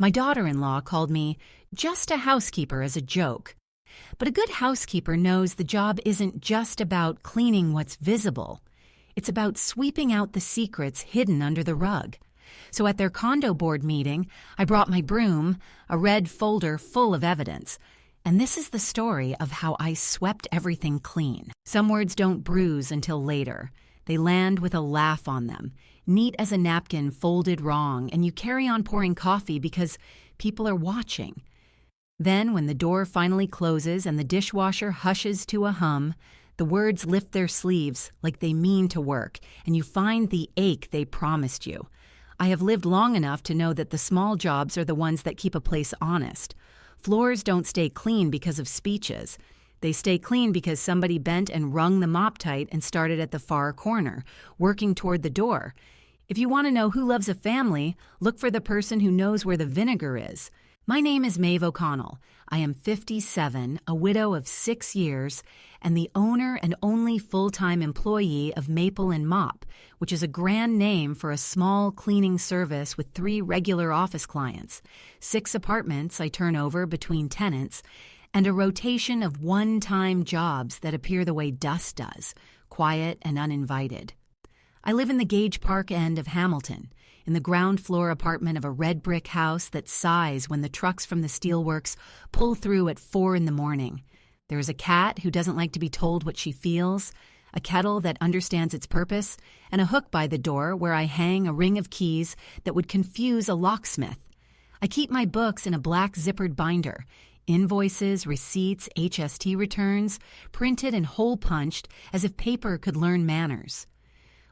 My daughter-in-law called me just a housekeeper as a joke. But a good housekeeper knows the job isn't just about cleaning what's visible. It's about sweeping out the secrets hidden under the rug. So at their condo board meeting, I brought my broom, a red folder full of evidence. And this is the story of how I swept everything clean. Some words don't bruise until later. They land with a laugh on them, neat as a napkin folded wrong, and you carry on pouring coffee because people are watching. Then, when the door finally closes and the dishwasher hushes to a hum, the words lift their sleeves like they mean to work, and you find the ache they promised you. I have lived long enough to know that the small jobs are the ones that keep a place honest. Floors don't stay clean because of speeches. They stay clean because somebody bent and wrung the mop tight and started at the far corner, working toward the door. If you want to know who loves a family, look for the person who knows where the vinegar is. My name is Maeve O'Connell. I am 57, a widow of 6 years, and the owner and only full-time employee of Maple and Mop, which is a grand name for a small cleaning service with 3 regular office clients, 6 apartments I turn over between tenants, and a rotation of one-time jobs that appear the way dust does, quiet and uninvited. I live in the Gage Park end of Hamilton, in the ground floor apartment of a red brick house that sighs when the trucks from the steelworks pull through at 4 a.m. There is a cat who doesn't like to be told what she feels, a kettle that understands its purpose, and a hook by the door where I hang a ring of keys that would confuse a locksmith. I keep my books in a black zippered binder, invoices, receipts, HST returns, printed and hole-punched as if paper could learn manners.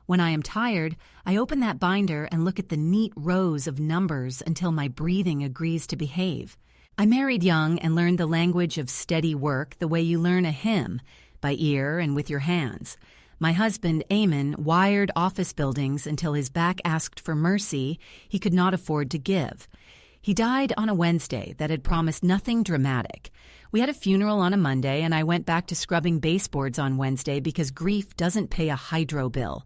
When I am tired, I open that binder and look at the neat rows of numbers until my breathing agrees to behave. I married young and learned the language of steady work the way you learn a hymn, by ear and with your hands. My husband, Eamon, wired office buildings until his back asked for mercy he could not afford to give. He died on a Wednesday that had promised nothing dramatic. We had a funeral on a Monday, and I went back to scrubbing baseboards on Wednesday because grief doesn't pay a hydro bill.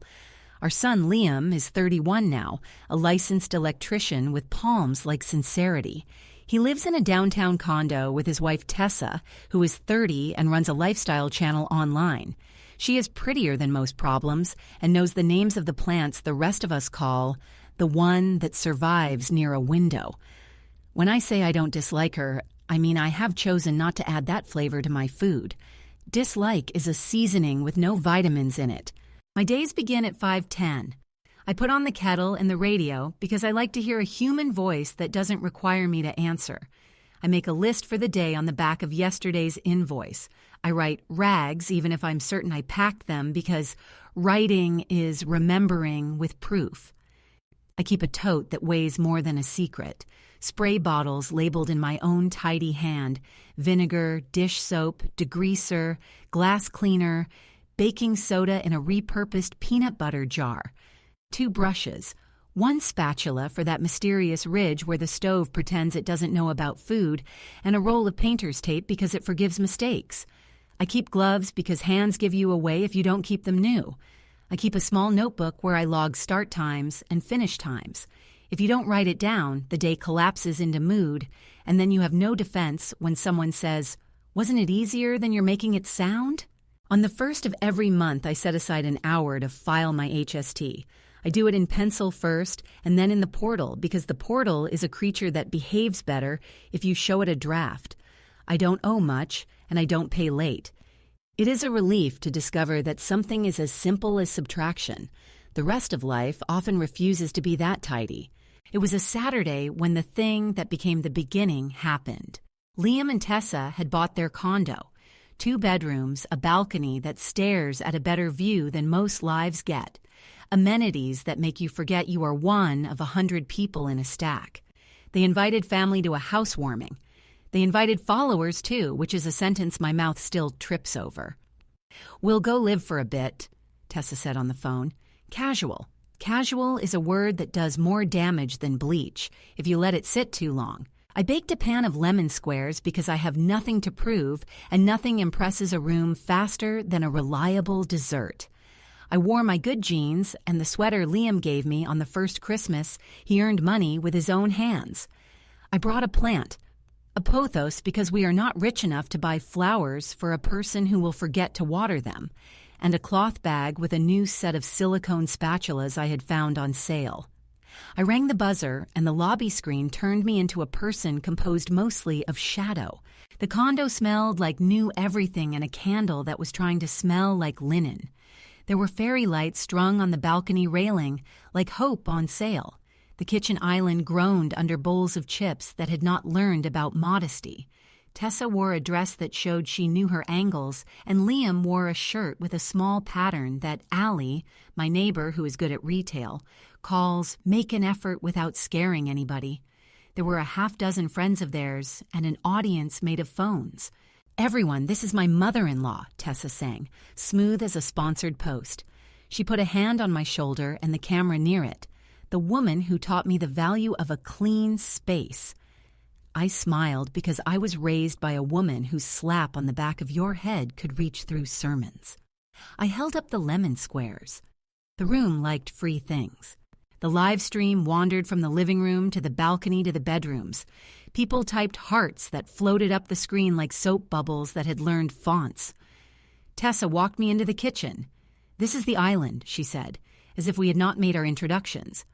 Our son, Liam, is 31 now, a licensed electrician with palms like sincerity. He lives in a downtown condo with his wife, Tessa, who is 30 and runs a lifestyle channel online. She is prettier than most problems and knows the names of the plants the rest of us call the one that survives near a window. When I say I don't dislike her, I mean I have chosen not to add that flavor to my food. Dislike is a seasoning with no vitamins in it. My days begin at 5:10. I put on the kettle and the radio because I like to hear a human voice that doesn't require me to answer. I make a list for the day on the back of yesterday's invoice. I write rags even if I'm certain I packed them because writing is remembering with proof. I keep a tote that weighs more than a secret. Spray bottles labeled in my own tidy hand, vinegar, dish soap, degreaser, glass cleaner, baking soda in a repurposed peanut butter jar, 2 brushes, 1 spatula for that mysterious ridge where the stove pretends it doesn't know about food, and a roll of painter's tape because it forgives mistakes. I keep gloves because hands give you away if you don't keep them new. I keep a small notebook where I log start times and finish times. If you don't write it down, the day collapses into mood, and then you have no defense when someone says, "Wasn't it easier than you're making it sound?" On the first of every month, I set aside an hour to file my HST. I do it in pencil first and then in the portal because the portal is a creature that behaves better if you show it a draft. I don't owe much, and I don't pay late. It is a relief to discover that something is as simple as subtraction. The rest of life often refuses to be that tidy. It was a Saturday when the thing that became the beginning happened. Liam and Tessa had bought their condo. 2 bedrooms, a balcony that stares at a better view than most lives get. Amenities that make you forget you are one of 100 people in a stack. They invited family to a housewarming. They invited followers, too, which is a sentence my mouth still trips over. "We'll go live for a bit," Tessa said on the phone. Casual. Casual is a word that does more damage than bleach if you let it sit too long. I baked a pan of lemon squares because I have nothing to prove, and nothing impresses a room faster than a reliable dessert. I wore my good jeans and the sweater Liam gave me on the first Christmas he earned money with his own hands. I brought a plant, a pothos, because we are not rich enough to buy flowers for a person who will forget to water them, and a cloth bag with a new set of silicone spatulas I had found on sale. I rang the buzzer, and the lobby screen turned me into a person composed mostly of shadow. The condo smelled like new everything and a candle that was trying to smell like linen. There were fairy lights strung on the balcony railing, like hope on sale. The kitchen island groaned under bowls of chips that had not learned about modesty. Tessa wore a dress that showed she knew her angles, and Liam wore a shirt with a small pattern that Allie, my neighbor who is good at retail, calls "make an effort without scaring anybody." There were a half-dozen friends of theirs and an audience made of phones. "Everyone, this is my mother-in-law," Tessa sang, smooth as a sponsored post. She put a hand on my shoulder and the camera near it. The woman who taught me the value of a clean space. I smiled because I was raised by a woman whose slap on the back of your head could reach through sermons. I held up the lemon squares. The room liked free things. The live stream wandered from the living room to the balcony to the bedrooms. People typed hearts that floated up the screen like soap bubbles that had learned fonts. Tessa walked me into the kitchen. "This is the island," she said, as if we had not made our introductions.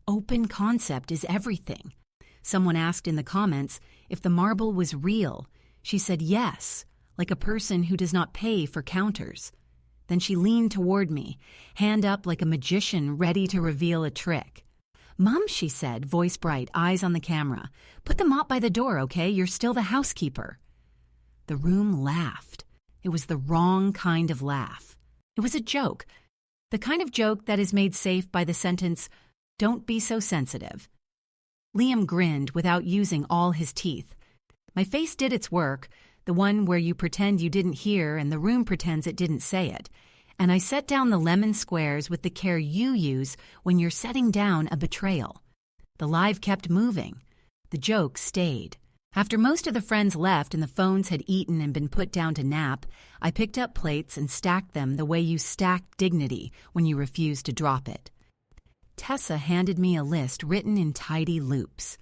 "Open concept is everything." Someone asked in the comments if the marble was real. She said yes, like a person who does not pay for counters. Then she leaned toward me, hand up like a magician ready to reveal a trick. "Mom," she said, voice bright, eyes on the camera, "put the mop by the door, okay? You're still the housekeeper." The room laughed. It was the wrong kind of laugh. It was a joke, the kind of joke that is made safe by the sentence, "Don't be so sensitive." Liam grinned without using all his teeth. My face did its work, the one where you pretend you didn't hear and the room pretends it didn't say it. And I set down the lemon squares with the care you use when you're setting down a betrayal. The live kept moving. The joke stayed. After most of the friends left and the phones had eaten and been put down to nap, I picked up plates and stacked them the way you stack dignity when you refuse to drop it. Tessa handed me a list written in tidy loops.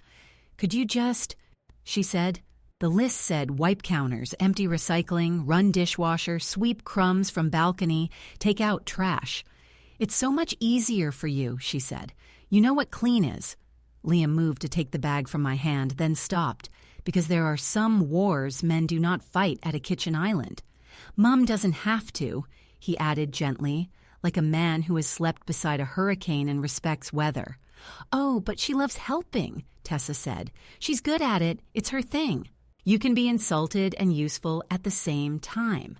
"Could you just—" she said. The list said wipe counters, empty recycling, run dishwasher, sweep crumbs from balcony, take out trash. "It's so much easier for you," she said. "You know what clean is." Liam moved to take the bag from my hand, then stopped, because there are some wars men do not fight at a kitchen island. "Mom doesn't have to," he added gently, like a man who has slept beside a hurricane and respects weather. "Oh, but she loves helping," Tessa said. "She's good at it. It's her thing." You can be insulted and useful at the same time.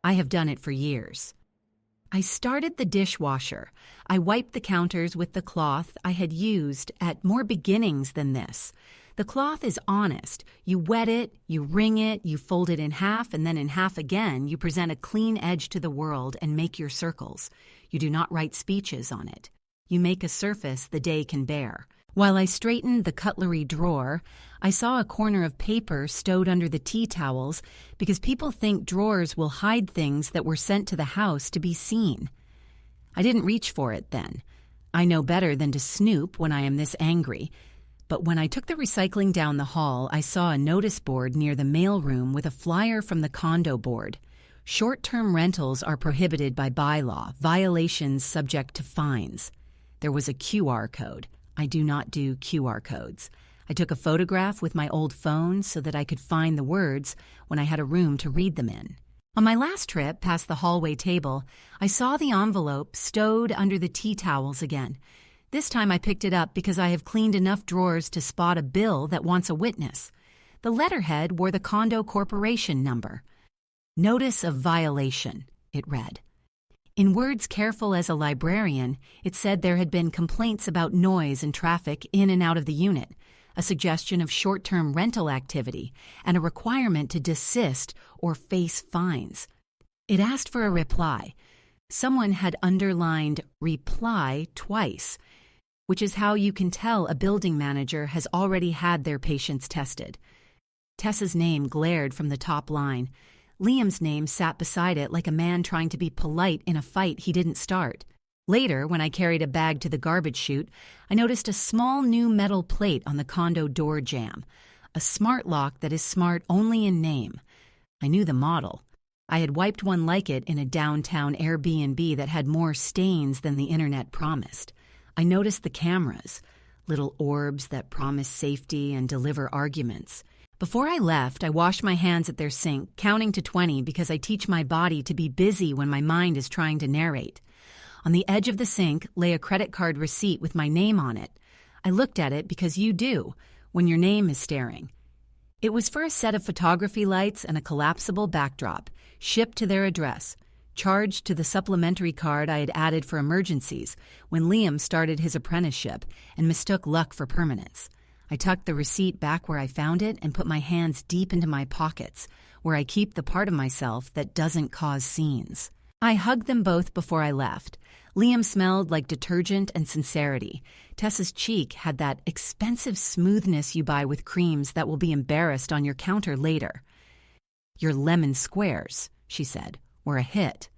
I have done it for years. I started the dishwasher. I wiped the counters with the cloth I had used at more beginnings than this. The cloth is honest. You wet it, you wring it, you fold it in half, and then in half again, you present a clean edge to the world and make your circles. You do not write speeches on it. You make a surface the day can bear. While I straightened the cutlery drawer, I saw a corner of paper stowed under the tea towels because people think drawers will hide things that were sent to the house to be seen. I didn't reach for it then. I know better than to snoop when I am this angry. But when I took the recycling down the hall, I saw a notice board near the mailroom with a flyer from the condo board. Short-term rentals are prohibited by bylaw, violations subject to fines. There was a QR code. I do not do QR codes. I took a photograph with my old phone so that I could find the words when I had a room to read them in. On my last trip past the hallway table, I saw the envelope stowed under the tea towels again. This time I picked it up because I have cleaned enough drawers to spot a bill that wants a witness. The letterhead wore the condo corporation number. "Notice of violation," it read. In words careful as a librarian, it said there had been complaints about noise and traffic in and out of the unit, a suggestion of short-term rental activity, and a requirement to desist or face fines. It asked for a reply. Someone had underlined "reply" twice, which is how you can tell a building manager has already had their patients tested. Tessa's name glared from the top line. Liam's name sat beside it like a man trying to be polite in a fight he didn't start. Later, when I carried a bag to the garbage chute, I noticed a small new metal plate on the condo door jamb, a smart lock that is smart only in name. I knew the model. I had wiped one like it in a downtown Airbnb that had more stains than the internet promised. I noticed the cameras, little orbs that promise safety and deliver arguments. Before I left, I washed my hands at their sink, counting to 20 because I teach my body to be busy when my mind is trying to narrate. On the edge of the sink lay a credit card receipt with my name on it. I looked at it because you do, when your name is staring. It was for a set of photography lights and a collapsible backdrop, shipped to their address, charged to the supplementary card I had added for emergencies when Liam started his apprenticeship and mistook luck for permanence. I tucked the receipt back where I found it and put my hands deep into my pockets, where I keep the part of myself that doesn't cause scenes. I hugged them both before I left. Liam smelled like detergent and sincerity. Tessa's cheek had that expensive smoothness you buy with creams that will be embarrassed on your counter later. "Your lemon squares," she said, "were a hit."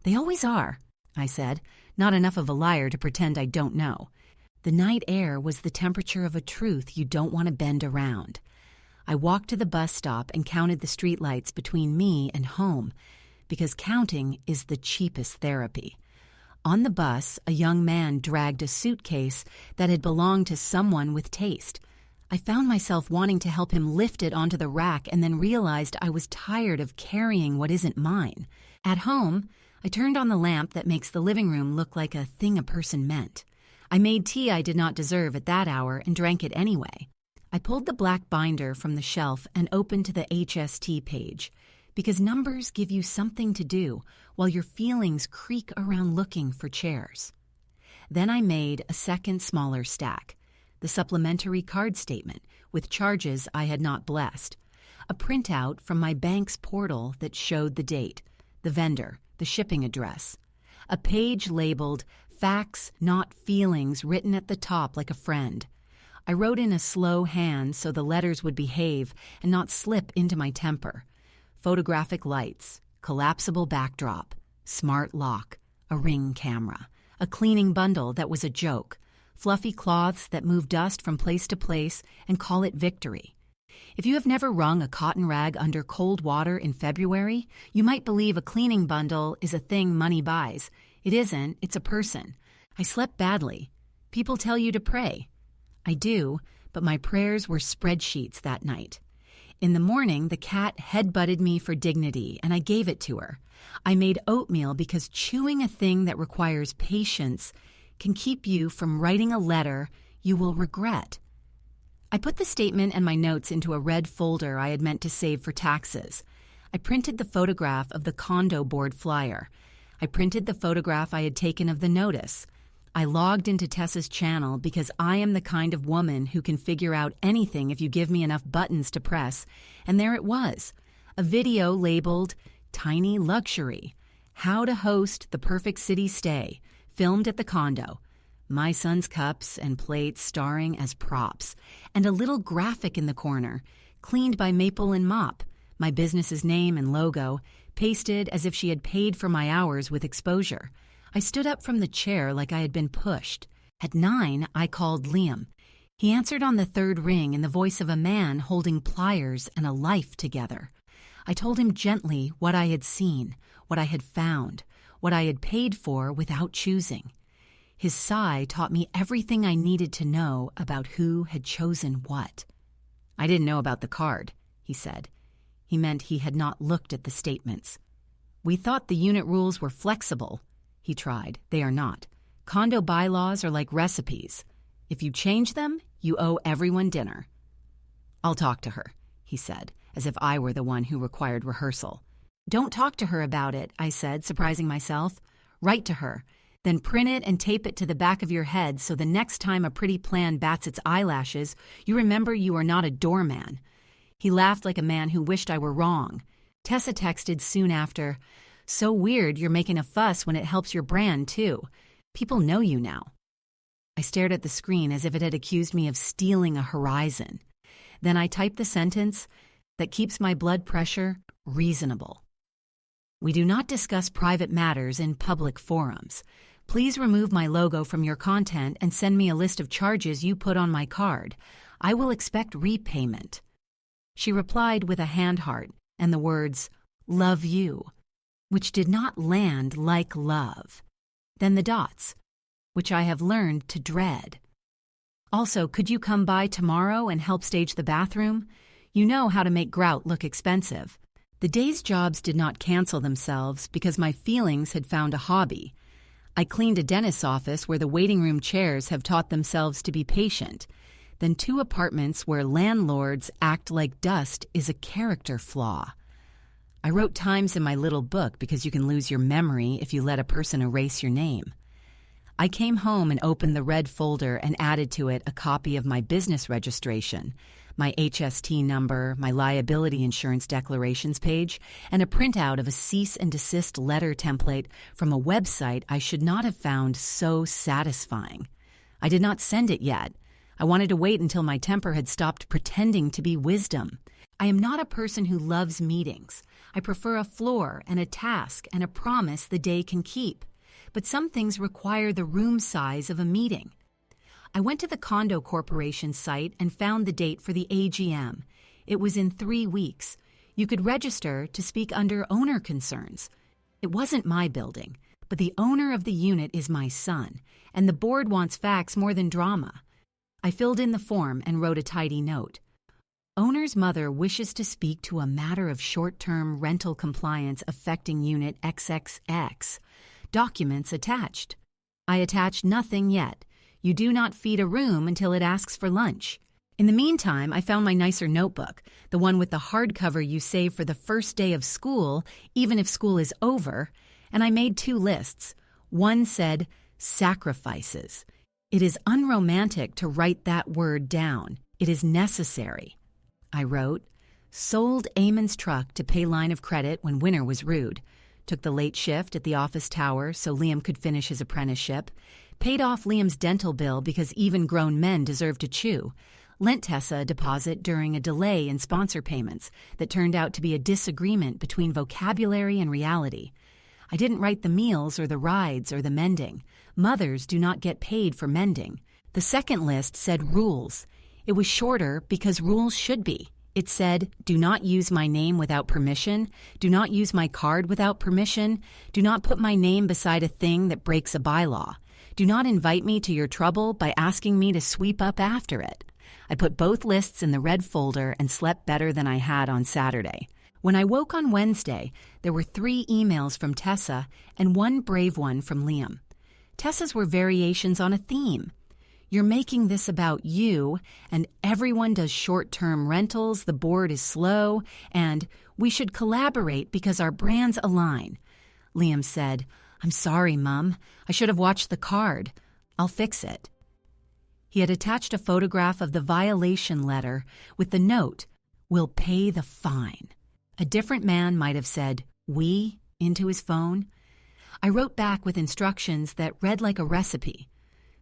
"They always are," I said, not enough of a liar to pretend I don't know. The night air was the temperature of a truth you don't want to bend around. I walked to the bus stop and counted the streetlights between me and home, because counting is the cheapest therapy. On the bus, a young man dragged a suitcase that had belonged to someone with taste. I found myself wanting to help him lift it onto the rack and then realized I was tired of carrying what isn't mine. At home, I turned on the lamp that makes the living room look like a thing a person meant. I made tea I did not deserve at that hour and drank it anyway. I pulled the black binder from the shelf and opened to the HST page, because numbers give you something to do while your feelings creak around looking for chairs. Then I made a second smaller stack, the supplementary card statement with charges I had not blessed, a printout from my bank's portal that showed the date, the vendor, the shipping address, a page labeled "Facts, Not Feelings" written at the top like a friend. I wrote in a slow hand so the letters would behave and not slip into my temper. Photographic lights, collapsible backdrop, smart lock, a Ring camera, a cleaning bundle that was a joke, fluffy cloths that move dust from place to place and call it victory. If you have never wrung a cotton rag under cold water in February, you might believe a cleaning bundle is a thing money buys. It isn't, it's a person. I slept badly. People tell you to pray. I do, but my prayers were spreadsheets that night. In the morning, the cat head-butted me for dignity, and I gave it to her. I made oatmeal because chewing a thing that requires patience can keep you from writing a letter you will regret. I put the statement and my notes into a red folder I had meant to save for taxes. I printed the photograph of the condo board flyer. I printed the photograph I had taken of the notice. I logged into Tessa's channel because I am the kind of woman who can figure out anything if you give me enough buttons to press, and there it was, a video labeled "Tiny Luxury: How to Host the Perfect City Stay," filmed at the condo. My son's cups and plates starring as props, and a little graphic in the corner, cleaned by Maple and Mop, my business's name and logo, pasted as if she had paid for my hours with exposure. I stood up from the chair like I had been pushed. At 9, I called Liam. He answered on the third ring in the voice of a man holding pliers and a life together. I told him gently what I had seen, what I had found, what I had paid for without choosing. His sigh taught me everything I needed to know about who had chosen what. "I didn't know about the card," he said. He meant he had not looked at the statements. "We thought the unit rules were flexible." He tried. "They are not. Condo bylaws are like recipes. If you change them, you owe everyone dinner." "I'll talk to her," he said, as if I were the one who required rehearsal. "Don't talk to her about it," I said, surprising myself. "Write to her. Then print it and tape it to the back of your head so the next time a pretty plan bats its eyelashes, you remember you are not a doorman." He laughed like a man who wished I were wrong. Tessa texted soon after, "So weird you're making a fuss when it helps your brand, too. People know you now." I stared at the screen as if it had accused me of stealing a horizon. Then I typed the sentence that keeps my blood pressure reasonable. "We do not discuss private matters in public forums. Please remove my logo from your content and send me a list of charges you put on my card. I will expect repayment." She replied with a hand heart and the words, "Love you," which did not land like love. Then the dots, which I have learned to dread. "Also, could you come by tomorrow and help stage the bathroom? You know how to make grout look expensive." The day's jobs did not cancel themselves because my feelings had found a hobby. I cleaned a dentist's office where the waiting room chairs have taught themselves to be patient. Then 2 apartments where landlords act like dust is a character flaw. I wrote times in my little book because you can lose your memory if you let a person erase your name. I came home and opened the red folder and added to it a copy of my business registration, my HST number, my liability insurance declarations page, and a printout of a cease and desist letter template from a website I should not have found so satisfying. I did not send it yet. I wanted to wait until my temper had stopped pretending to be wisdom. I am not a person who loves meetings. I prefer a floor and a task and a promise the day can keep. But some things require the room size of a meeting. I went to the condo corporation site and found the date for the AGM. It was in 3 weeks. You could register to speak under owner concerns. It wasn't my building, but the owner of the unit is my son, and the board wants facts more than drama. I filled in the form and wrote a tidy note. Owner's mother wishes to speak to a matter of short-term rental compliance affecting unit XXX. Documents attached. I attached nothing yet. You do not feed a room until it asks for lunch. In the meantime, I found my nicer notebook, the one with the hardcover you save for the first day of school, even if school is over, and I made 2 lists. One said, sacrifices. It is unromantic to write that word down. It is necessary. I wrote, sold Eamon's truck to pay line of credit when winter was rude. Took the late shift at the office tower so Liam could finish his apprenticeship. Paid off Liam's dental bill because even grown men deserve to chew. Lent Tessa a deposit during a delay in sponsor payments that turned out to be a disagreement between vocabulary and reality. I didn't write the meals or the rides or the mending. Mothers do not get paid for mending. The second list said rules. It was shorter because rules should be. It said, do not use my name without permission, do not use my card without permission, do not put my name beside a thing that breaks a bylaw, do not invite me to your trouble by asking me to sweep up after it. I put both lists in the red folder and slept better than I had on Saturday. When I woke on Wednesday, there were 3 emails from Tessa and 1 brave one from Liam. Tessa's were variations on a theme. You're making this about you, and everyone does short-term rentals, the board is slow, and we should collaborate because our brands align. Liam said, I'm sorry, Mum. I should have watched the card. I'll fix it. He had attached a photograph of the violation letter with the note, we'll pay the fine. A different man might have said, we, into his phone. I wrote back with instructions that read like a recipe.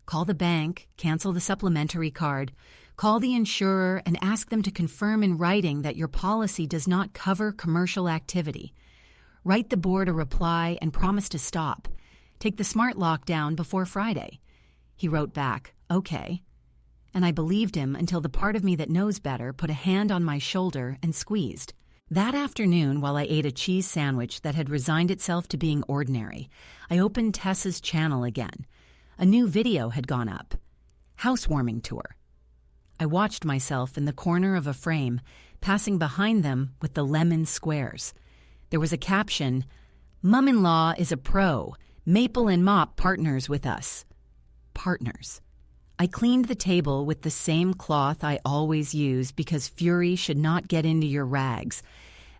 Call the bank, cancel the supplementary card, call the insurer and ask them to confirm in writing that your policy does not cover commercial activity. Write the board a reply and promise to stop. Take the smart lock down before Friday. He wrote back, okay. And I believed him until the part of me that knows better put a hand on my shoulder and squeezed. That afternoon, while I ate a cheese sandwich that had resigned itself to being ordinary, I opened Tessa's channel again. A new video had gone up. Housewarming tour. I watched myself in the corner of a frame, passing behind them with the lemon squares. There was a caption, Mum-in-law is a pro. Maple and Mop partners with us. Partners. I cleaned the table with the same cloth I always use because fury should not get into your rags.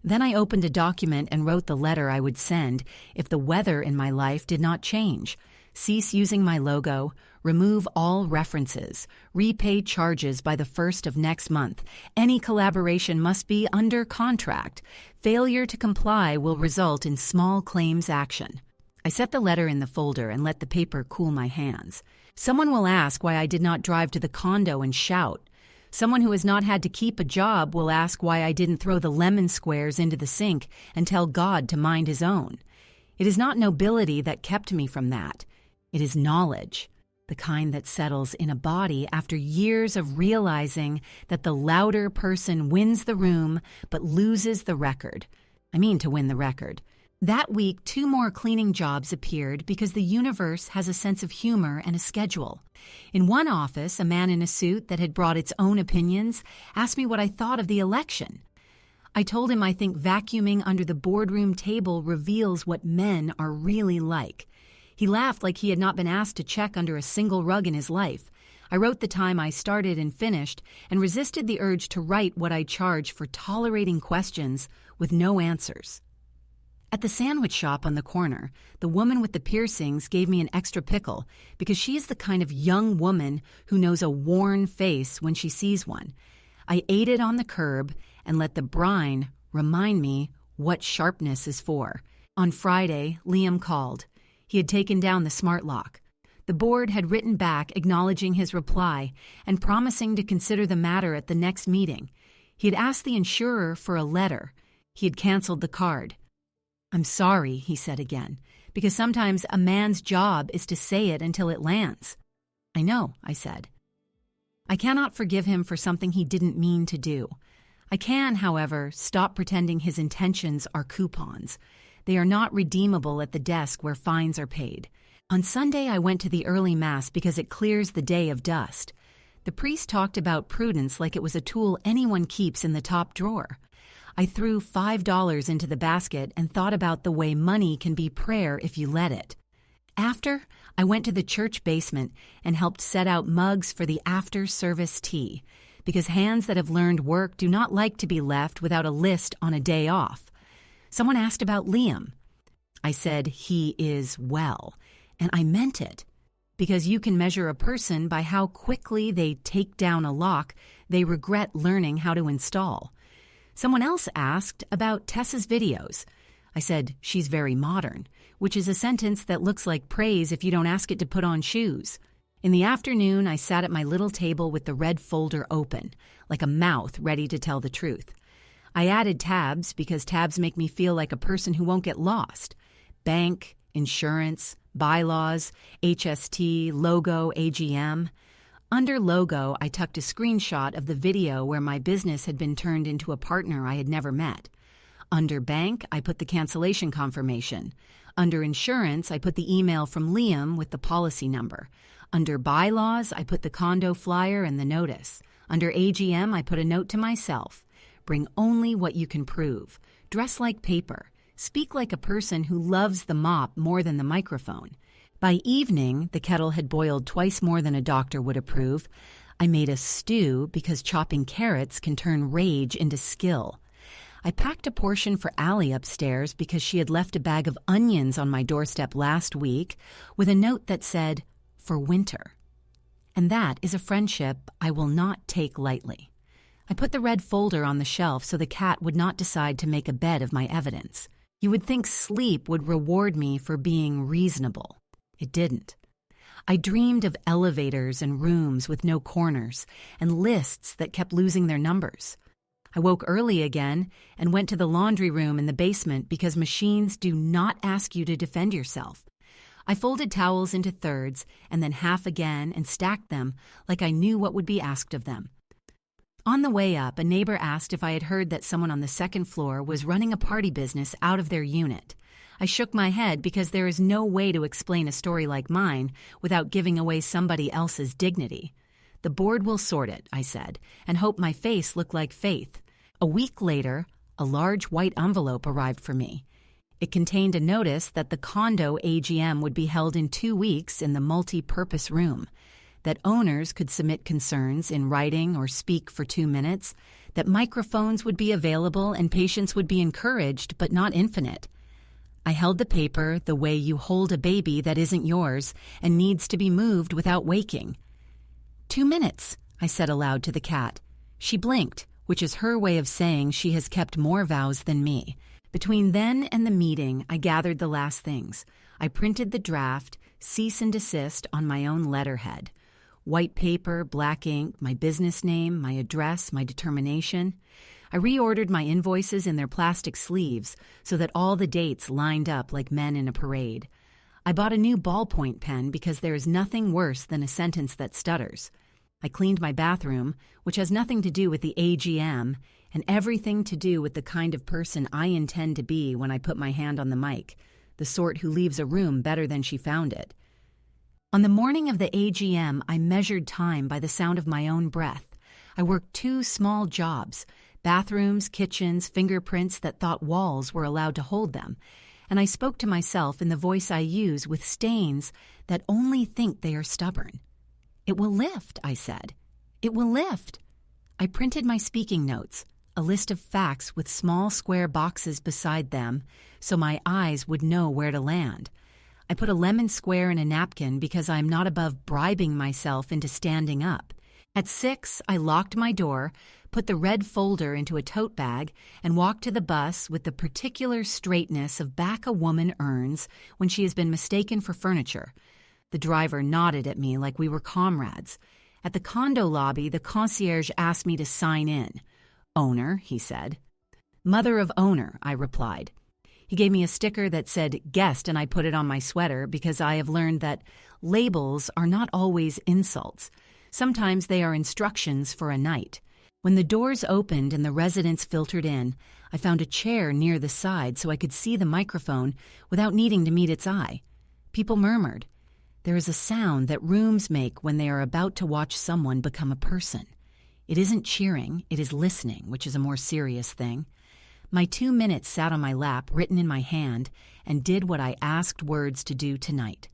Then I opened a document and wrote the letter I would send if the weather in my life did not change. Cease using my logo, remove all references, repay charges by the 1st of next month. Any collaboration must be under contract. Failure to comply will result in small claims action. I set the letter in the folder and let the paper cool my hands. Someone will ask why I did not drive to the condo and shout. Someone who has not had to keep a job will ask why I didn't throw the lemon squares into the sink and tell God to mind his own. It is not nobility that kept me from that. It is knowledge, the kind that settles in a body after years of realizing that the louder person wins the room but loses the record. I mean to win the record. That week, 2 more cleaning jobs appeared because the universe has a sense of humor and a schedule. In one office, a man in a suit that had brought its own opinions asked me what I thought of the election. I told him I think vacuuming under the boardroom table reveals what men are really like. He laughed like he had not been asked to check under a single rug in his life. I wrote the time I started and finished and resisted the urge to write what I charge for tolerating questions with no answers. At the sandwich shop on the corner, the woman with the piercings gave me an extra pickle because she is the kind of young woman who knows a worn face when she sees one. I ate it on the curb and let the brine remind me what sharpness is for. On Friday, Liam called. He had taken down the smart lock. The board had written back acknowledging his reply and promising to consider the matter at the next meeting. He had asked the insurer for a letter. He had canceled the card. "I'm sorry," he said again, "because sometimes a man's job is to say it until it lands." "I know," I said. I cannot forgive him for something he didn't mean to do. I can, however, stop pretending his intentions are coupons. They are not redeemable at the desk where fines are paid. On Sunday, I went to the early Mass because it clears the day of dust. The priest talked about prudence like it was a tool anyone keeps in the top drawer. I threw $5 into the basket and thought about the way money can be prayer if you let it. After, I went to the church basement and helped set out mugs for the after-service tea, because hands that have learned work do not like to be left without a list on a day off. Someone asked about Liam. I said he is well, and I meant it, because you can measure a person by how quickly they take down a lock they regret learning how to install. Someone else asked about Tessa's videos. I said she's very modern, which is a sentence that looks like praise if you don't ask it to put on shoes. In the afternoon, I sat at my little table with the red folder open, like a mouth ready to tell the truth. I added tabs because tabs make me feel like a person who won't get lost. Bank, insurance, bylaws, HST, logo, AGM. Under logo, I tucked a screenshot of the video where my business had been turned into a partner I had never met. Under bank, I put the cancellation confirmation. Under insurance, I put the email from Liam with the policy number. Under bylaws, I put the condo flyer and the notice. Under AGM, I put a note to myself. Bring only what you can prove. Dress like paper. Speak like a person who loves the mop more than the microphone. By evening, the kettle had boiled twice more than a doctor would approve. I made a stew because chopping carrots can turn rage into skill. I packed a portion for Allie upstairs because she had left a bag of onions on my doorstep last week with a note that said, "For winter." And that is a friendship I will not take lightly. I put the red folder on the shelf so the cat would not decide to make a bed of my evidence. You would think sleep would reward me for being reasonable. It didn't. I dreamed of elevators and rooms with no corners and lists that kept losing their numbers. I woke early again and went to the laundry room in the basement because machines do not ask you to defend yourself. I folded towels into thirds and then half again and stacked them like I knew what would be asked of them. On the way up, a neighbor asked if I had heard that someone on the second floor was running a party business out of their unit. I shook my head because there is no way to explain a story like mine without giving away somebody else's dignity. The board will sort it, I said, and hope my face looked like faith. A week later, a large white envelope arrived for me. It contained a notice that the condo AGM would be held in 2 weeks in the multi-purpose room, that owners could submit concerns in writing or speak for 2 minutes, that microphones would be available and patients would be encouraged but not infinite. I held the paper the way you hold a baby that isn't yours and needs to be moved without waking. 2 minutes, I said aloud to the cat. She blinked, which is her way of saying she has kept more vows than me. Between then and the meeting, I gathered the last things. I printed the draft, cease and desist, on my own letterhead. White paper, black ink, my business name, my address, my determination. I reordered my invoices in their plastic sleeves so that all the dates lined up like men in a parade. I bought a new ballpoint pen because there is nothing worse than a sentence that stutters. I cleaned my bathroom, which has nothing to do with the AGM and everything to do with the kind of person I intend to be when I put my hand on the mic, the sort who leaves a room better than she found it. On the morning of the AGM, I measured time by the sound of my own breath. I worked 2 small jobs, bathrooms, kitchens, fingerprints that thought walls were allowed to hold them, and I spoke to myself in the voice I use with stains that only think they are stubborn. "It will lift," I said. "It will lift." I printed my speaking notes, a list of facts with small square boxes beside them so my eyes would know where to land. I put a lemon square in a napkin because I am not above bribing myself into standing up. At 6, I locked my door, put the red folder into a tote bag, and walked to the bus with the particular straightness of back a woman earns when she has been mistaken for furniture. The driver nodded at me like we were comrades. At the condo lobby, the concierge asked me to sign in. "Owner," he said. "Mother of owner," I replied. He gave me a sticker that said guest, and I put it on my sweater because I have learned that labels are not always insults. Sometimes they are instructions for a night. When the doors opened and the residents filtered in, I found a chair near the side so I could see the microphone without needing to meet its eye. People murmured. There is a sound that rooms make when they are about to watch someone become a person. It isn't cheering, it is listening, which is a more serious thing. My 2 minutes sat on my lap, written in my hand, and did what I asked words to do tonight.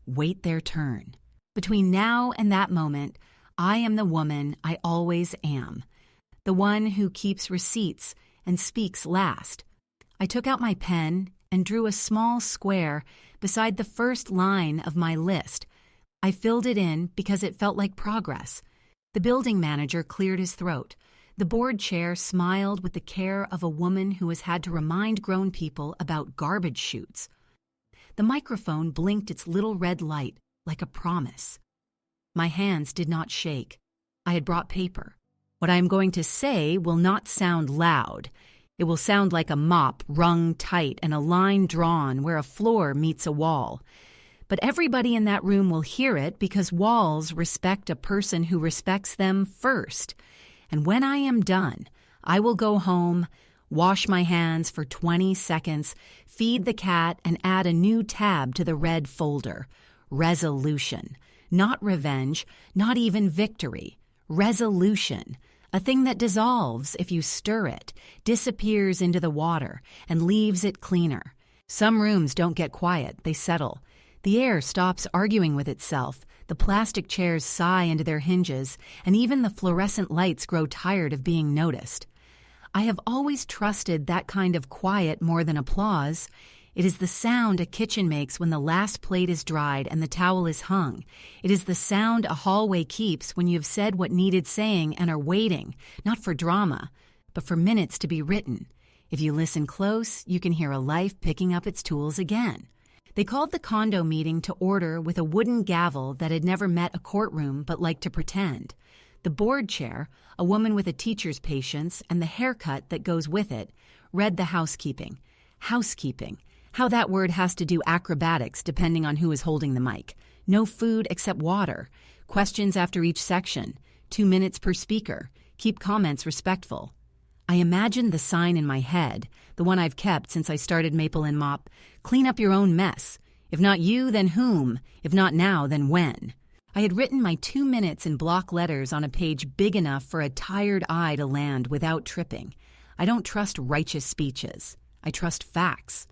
Wait their turn. Between now and that moment, I am the woman I always am, the one who keeps receipts and speaks last. I took out my pen and drew a small square beside the first line of my list. I filled it in because it felt like progress. The building manager cleared his throat. The board chair smiled with the care of a woman who has had to remind grown people about garbage chutes. The microphone blinked its little red light like a promise. My hands did not shake. I had brought paper. What I am going to say will not sound loud. It will sound like a mop wrung tight and a line drawn where a floor meets a wall. But everybody in that room will hear it because walls respect a person who respects them first. And when I am done, I will go home, wash my hands for 20 seconds, feed the cat, and add a new tab to the red folder. Resolution. Not revenge, not even victory. Resolution. A thing that dissolves if you stir it, disappears into the water, and leaves it cleaner. Some rooms don't get quiet, they settle. The air stops arguing with itself, the plastic chairs sigh into their hinges, and even the fluorescent lights grow tired of being noticed. I have always trusted that kind of quiet more than applause. It is the sound a kitchen makes when the last plate is dried and the towel is hung. It is the sound a hallway keeps when you have said what needed saying and are waiting, not for drama, but for minutes to be written. If you listen close, you can hear a life picking up its tools again. They called the condo meeting to order with a wooden gavel that had never met a courtroom but liked to pretend. The board chair, a woman with a teacher's patience and the haircut that goes with it, read the housekeeping. Housekeeping. How that word has to do acrobatics depending on who is holding the mic. No food except water. Questions after each section. 2 minutes per speaker. Keep comments respectful. I imagined the sign in my head, the one I've kept since I started Maple and Mop. Clean up your own mess. If not you, then whom? If not now, then when? I had written my 2 minutes in block letters on a page big enough for a tired eye to land without tripping. I don't trust righteous speeches. I trust facts.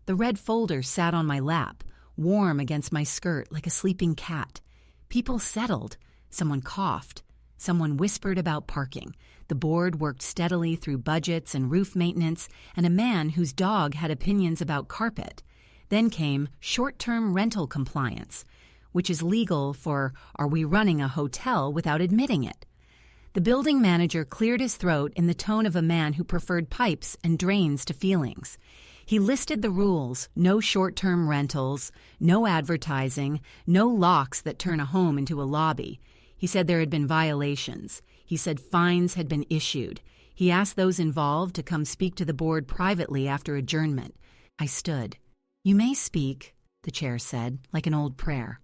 The red folder sat on my lap, warm against my skirt like a sleeping cat. People settled. Someone coughed. Someone whispered about parking. The board worked steadily through budgets and roof maintenance, and a man whose dog had opinions about carpet. Then came short-term rental compliance, which is legal for are we running a hotel without admitting it. The building manager cleared his throat in the tone of a man who preferred pipes and drains to feelings. He listed the rules: no short-term rentals, no advertising, no locks that turn a home into a lobby. He said there had been violations. He said fines had been issued. He asked those involved to come speak to the board privately after adjournment. I stood. You may speak. the chair said, like an old prayer.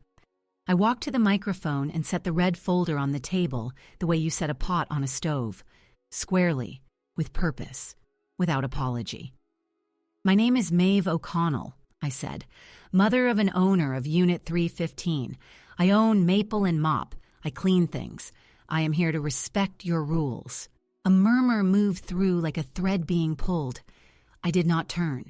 I walked to the microphone and set the red folder on the table the way you set a pot on a stove, squarely, with purpose, without apology. My name is Maeve O'Connell, I said, mother of an owner of Unit 315. I own Maple and Mop. I clean things. I am here to respect your rules. A murmur moved through like a thread being pulled. I did not turn.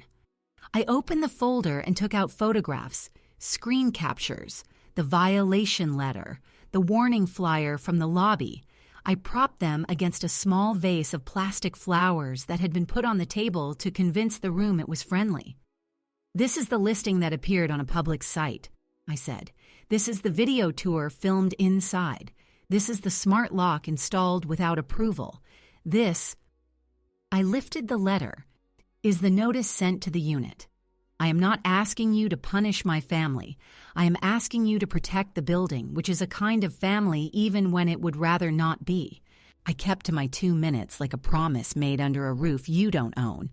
I opened the folder and took out photographs, screen captures, the violation letter, the warning flyer from the lobby. I propped them against a small vase of plastic flowers that had been put on the table to convince the room it was friendly. This is the listing that appeared on a public site, I said. This is the video tour filmed inside. This is the smart lock installed without approval. This, I lifted the letter, is the notice sent to the unit. I am not asking you to punish my family. I am asking you to protect the building, which is a kind of family even when it would rather not be. I kept to my 2 minutes like a promise made under a roof you don't own.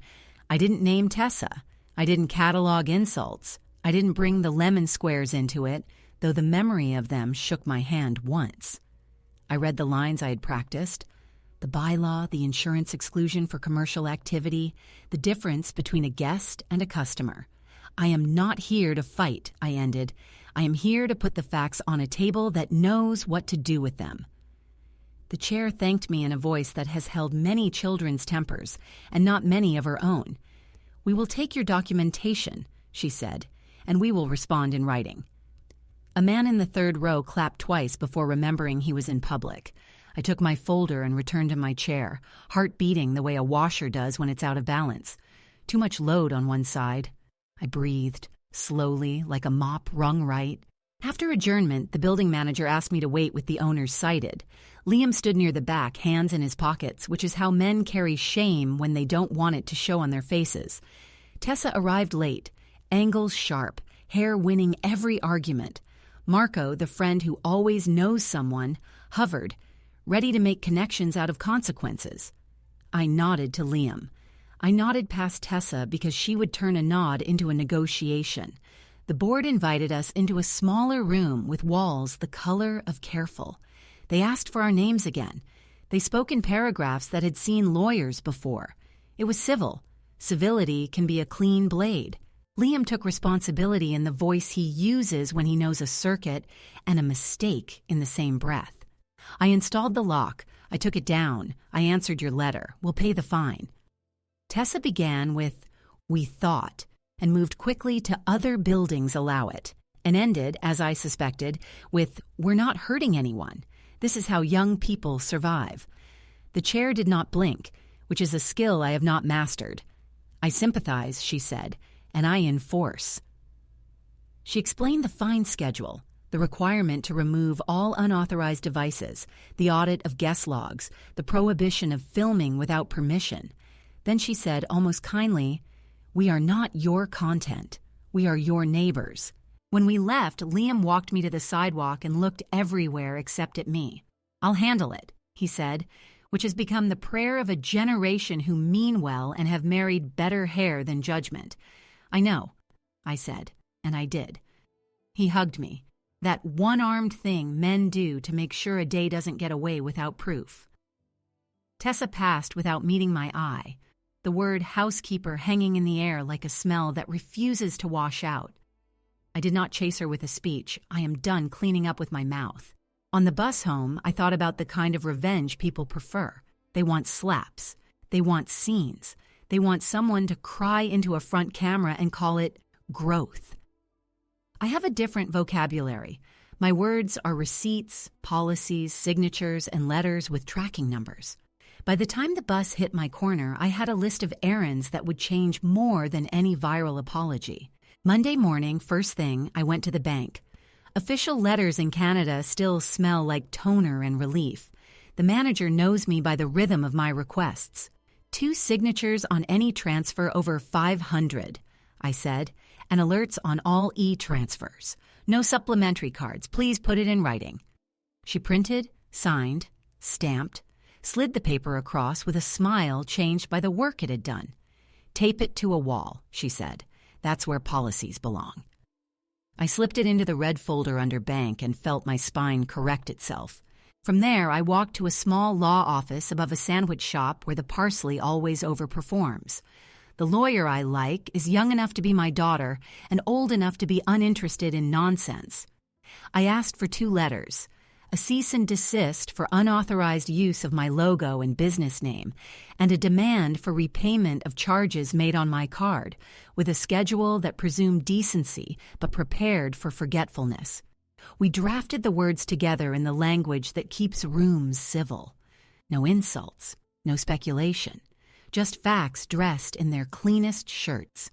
I didn't name Tessa. I didn't catalog insults. I didn't bring the lemon squares into it, though the memory of them shook my hand once. I read the lines I had practiced. The bylaw, the insurance exclusion for commercial activity, the difference between a guest and a customer. I am not here to fight, I ended. I am here to put the facts on a table that knows what to do with them. The chair thanked me in a voice that has held many children's tempers, and not many of her own. We will take your documentation, she said, and we will respond in writing. A man in the third row clapped twice before remembering he was in public. I took my folder and returned to my chair, heart beating the way a washer does when it's out of balance. Too much load on one side. I breathed, slowly, like a mop wrung right. After adjournment, the building manager asked me to wait with the owners sighted. Liam stood near the back, hands in his pockets, which is how men carry shame when they don't want it to show on their faces. Tessa arrived late, angles sharp, hair winning every argument. Marco, the friend who always knows someone, hovered, ready to make connections out of consequences. I nodded to Liam. I nodded past Tessa because she would turn a nod into a negotiation. The board invited us into a smaller room with walls the color of careful. They asked for our names again. They spoke in paragraphs that had seen lawyers before. It was civil. Civility can be a clean blade. Liam took responsibility in the voice he uses when he knows a circuit and a mistake in the same breath. I installed the lock. I took it down. I answered your letter. We'll pay the fine. Tessa began with, "We thought," and moved quickly to "other buildings allow it," and ended, as I suspected, with, "We're not hurting anyone. This is how young people survive." The chair did not blink, which is a skill I have not mastered. "I sympathize," she said, "and I enforce." She explained the fine schedule, the requirement to remove all unauthorized devices, the audit of guest logs, the prohibition of filming without permission. Then she said, almost kindly, "We are not your content. We are your neighbors." When we left, Liam walked me to the sidewalk and looked everywhere except at me. "I'll handle it," he said, which has become the prayer of a generation who mean well and have married better hair than judgment. "I know," I said, and I did. He hugged me, that one-armed thing men do to make sure a day doesn't get away without proof. Tessa passed without meeting my eye, the word housekeeper hanging in the air like a smell that refuses to wash out. I did not chase her with a speech. I am done cleaning up with my mouth. On the bus home, I thought about the kind of revenge people prefer. They want slaps. They want scenes. They want someone to cry into a front camera and call it growth. I have a different vocabulary. My words are receipts, policies, signatures, and letters with tracking numbers. By the time the bus hit my corner, I had a list of errands that would change more than any viral apology. Monday morning, first thing, I went to the bank. Official letters in Canada still smell like toner and relief. The manager knows me by the rhythm of my requests. 2 signatures on any transfer over 500, I said, and alerts on all e-transfers. No supplementary cards. Please put it in writing. She printed, signed, stamped, slid the paper across with a smile changed by the work it had done. "Tape it to a wall," she said. "That's where policies belong." I slipped it into the red folder under bank and felt my spine correct itself. From there, I walked to a small law office above a sandwich shop where the parsley always overperforms. The lawyer I like is young enough to be my daughter and old enough to be uninterested in nonsense. I asked for 2 letters, a cease and desist for unauthorized use of my logo and business name, and a demand for repayment of charges made on my card, with a schedule that presumed decency but prepared for forgetfulness. We drafted the words together in the language that keeps rooms civil. No insults, no speculation, just facts dressed in their cleanest shirts.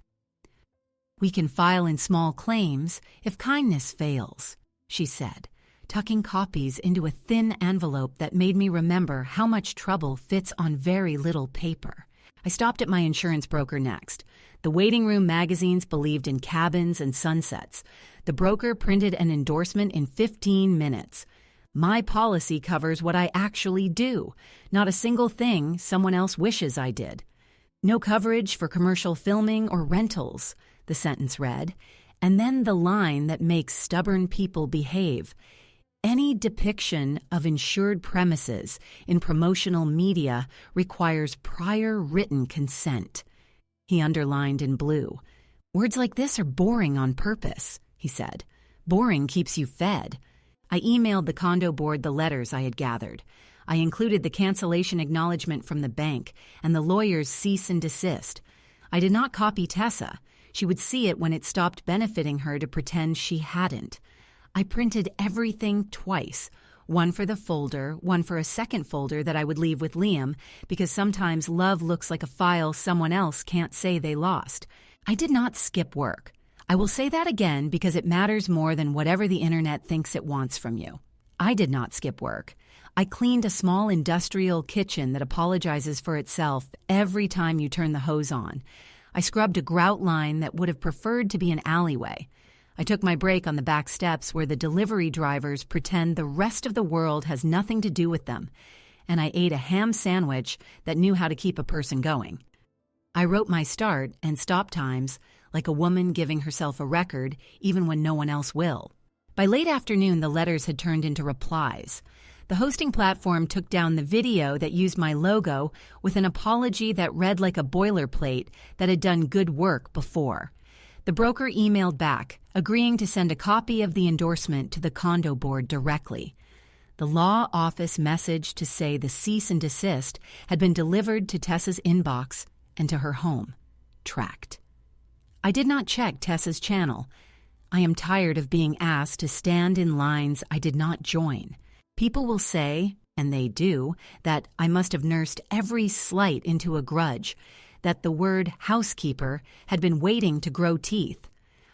"We can file in small claims if kindness fails," she said, tucking copies into a thin envelope that made me remember how much trouble fits on very little paper. I stopped at my insurance broker next. The waiting room magazines believed in cabins and sunsets. The broker printed an endorsement in 15 minutes. My policy covers what I actually do, not a single thing someone else wishes I did. "No coverage for commercial filming or rentals," the sentence read, and then the line that makes stubborn people behave. "Any depiction of insured premises in promotional media requires prior written consent." He underlined in blue. "Words like this are boring on purpose," he said. "Boring keeps you fed." I emailed the condo board the letters I had gathered. I included the cancellation acknowledgement from the bank and the lawyer's cease and desist. I did not copy Tessa. She would see it when it stopped benefiting her to pretend she hadn't. I printed everything twice, one for the folder, one for a second folder that I would leave with Liam, because sometimes love looks like a file someone else can't say they lost. I did not skip work. I will say that again because it matters more than whatever the internet thinks it wants from you. I did not skip work. I cleaned a small industrial kitchen that apologizes for itself every time you turn the hose on. I scrubbed a grout line that would have preferred to be an alleyway. I took my break on the back steps where the delivery drivers pretend the rest of the world has nothing to do with them, and I ate a ham sandwich that knew how to keep a person going. I wrote my start and stop times like a woman giving herself a record even when no one else will. By late afternoon, the letters had turned into replies. The hosting platform took down the video that used my logo with an apology that read like a boilerplate that had done good work before. The broker emailed back, agreeing to send a copy of the endorsement to the condo board directly. The law office message to say the cease and desist had been delivered to Tessa's inbox and to her home. Tracked. I did not check Tessa's channel. I am tired of being asked to stand in lines I did not join. People will say, and they do, that I must have nursed every slight into a grudge, that the word housekeeper had been waiting to grow teeth.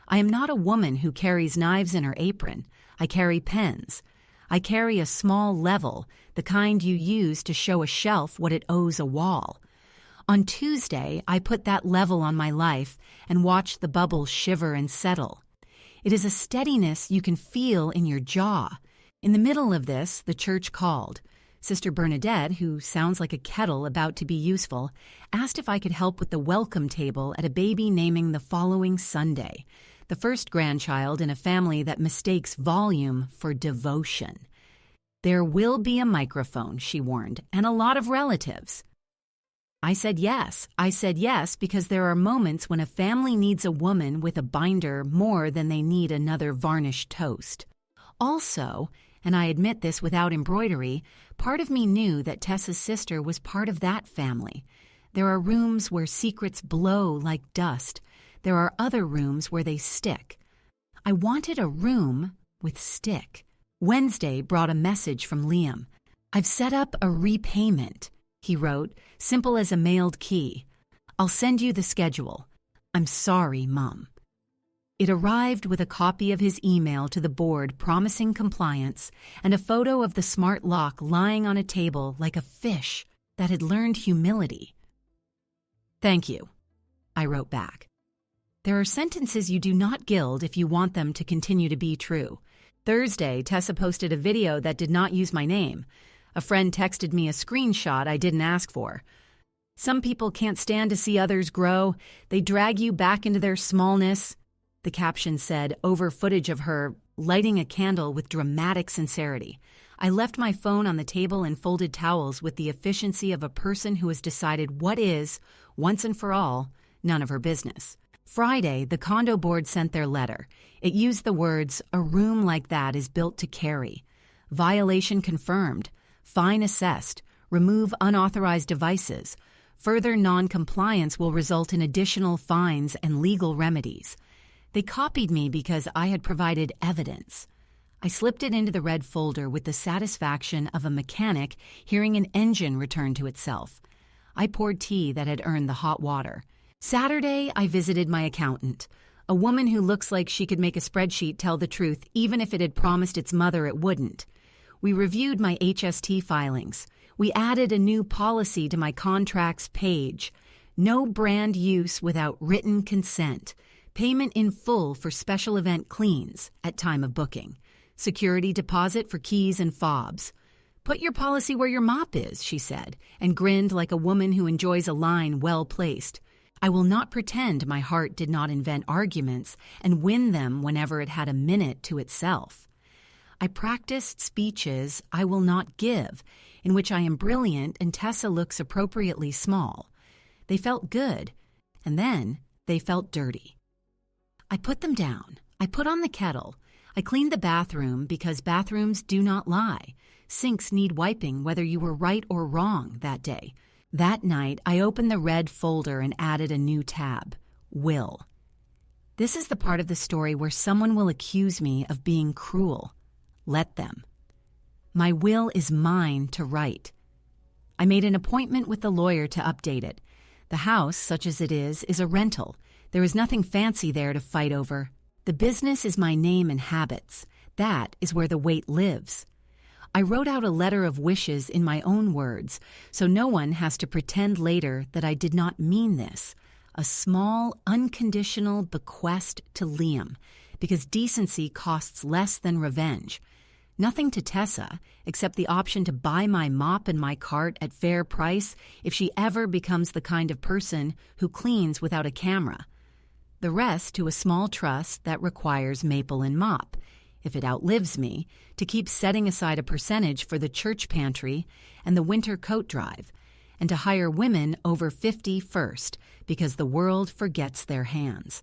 I am not a woman who carries knives in her apron. I carry pens. I carry a small level, the kind you use to show a shelf what it owes a wall. On Tuesday, I put that level on my life and watched the bubbles shiver and settle. It is a steadiness you can feel in your jaw. In the middle of this, the church called. Sister Bernadette, who sounds like a kettle about to be useful, asked if I could help with the welcome table at a baby naming the following Sunday, the first grandchild in a family that mistakes volume for devotion. "There will be a microphone," she warned, "and a lot of relatives." I said yes. I said yes because there are moments when a family needs a woman with a binder more than they need another varnished toast. Also, and I admit this without embroidery, part of me knew that Tessa's sister was part of that family. There are rooms where secrets blow like dust. There are other rooms where they stick. I wanted a room with stick. Wednesday brought a message from Liam. "I've set up a repayment," he wrote, simple as a mailed key. "I'll send you the schedule. I'm sorry, Mom." It arrived with a copy of his email to the board promising compliance and a photo of the smart lock lying on a table like a fish that had learned humility. "Thank you," I wrote back. There are sentences you do not gild if you want them to continue to be true. Thursday, Tessa posted a video that did not use my name. A friend texted me a screenshot I didn't ask for. "Some people can't stand to see others grow. They drag you back into their smallness." The caption said, over footage of her lighting a candle with dramatic sincerity. I left my phone on the table and folded towels with the efficiency of a person who has decided what is, once and for all, none of her business. Friday, the condo board sent their letter. It used the words, "A room like that is built to carry. Violation confirmed. Fine assessed. Remove unauthorized devices. Further non-compliance will result in additional fines and legal remedies." They copied me because I had provided evidence. I slipped it into the red folder with the satisfaction of a mechanic hearing an engine return to itself. I poured tea that had earned the hot water. Saturday, I visited my accountant, a woman who looks like she could make a spreadsheet tell the truth even if it had promised its mother it wouldn't. We reviewed my HST filings. We added a new policy to my contracts page. No brand use without written consent. Payment in full for special event cleans at time of booking. Security deposit for keys and fobs. "Put your policy where your mop is," she said, and grinned like a woman who enjoys a line well placed. I will not pretend my heart did not invent arguments and win them whenever it had a minute to itself. I practiced speeches I will not give, in which I am brilliant and Tessa looks appropriately small. They felt good, and then they felt dirty. I put them down. I put on the kettle. I cleaned the bathroom because bathrooms do not lie. Sinks need wiping whether you were right or wrong that day. That night, I opened the red folder and added a new tab, Will. This is the part of the story where someone will accuse me of being cruel. Let them. My will is mine to write. I made an appointment with the lawyer to update it. The house, such as it is a rental. There is nothing fancy there to fight over. The business is my name and habits. That is where the weight lives. I wrote out a letter of wishes in my own words, so no one has to pretend later that I did not mean this. A small, unconditional bequest to Liam, because decency costs less than revenge. Nothing to Tessa, except the option to buy my mop and my cart at fair price if she ever becomes the kind of person who cleans without a camera. The rest to a small trust that requires Maple and Mop, if it outlives me, to keep setting aside a percentage for the church pantry and the winter coat drive, and to hire women over 50 first, because the world forgets their hands.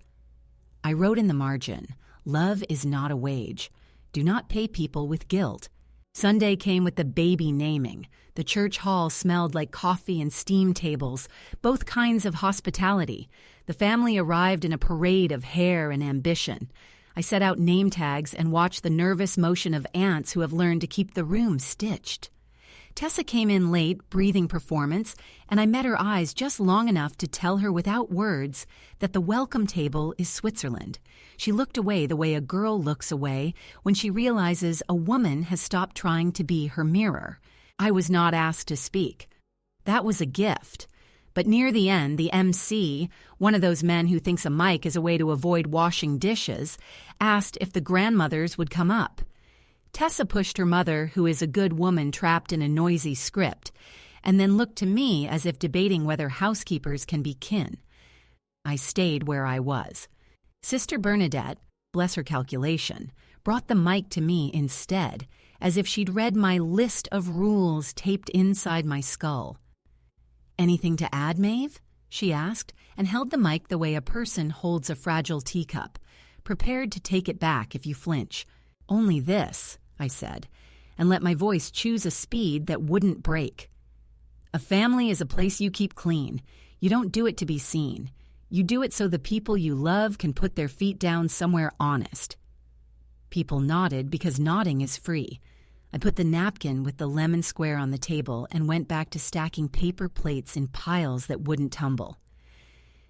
I wrote in the margin, "Love is not a wage. Do not pay people with guilt." Sunday came with the baby naming. The church hall smelled like coffee and steam tables, both kinds of hospitality. The family arrived in a parade of hair and ambition. I set out name tags and watched the nervous motion of aunts who have learned to keep the room stitched. Tessa came in late, breathing performance, and I met her eyes just long enough to tell her without words that the welcome table is Switzerland. She looked away the way a girl looks away when she realizes a woman has stopped trying to be her mirror. I was not asked to speak. That was a gift. But near the end, the MC, one of those men who thinks a mic is a way to avoid washing dishes, asked if the grandmothers would come up. Tessa pushed her mother, who is a good woman trapped in a noisy script, and then looked to me as if debating whether housekeepers can be kin. I stayed where I was. Sister Bernadette, bless her calculation, brought the mic to me instead, as if she'd read my list of rules taped inside my skull. "Anything to add, Maeve?" she asked, and held the mic the way a person holds a fragile teacup, prepared to take it back if you flinch. "Only this," I said, and let my voice choose a speed that wouldn't break. "A family is a place you keep clean. You don't do it to be seen. You do it so the people you love can put their feet down somewhere honest." People nodded because nodding is free. I put the napkin with the lemon square on the table and went back to stacking paper plates in piles that wouldn't tumble.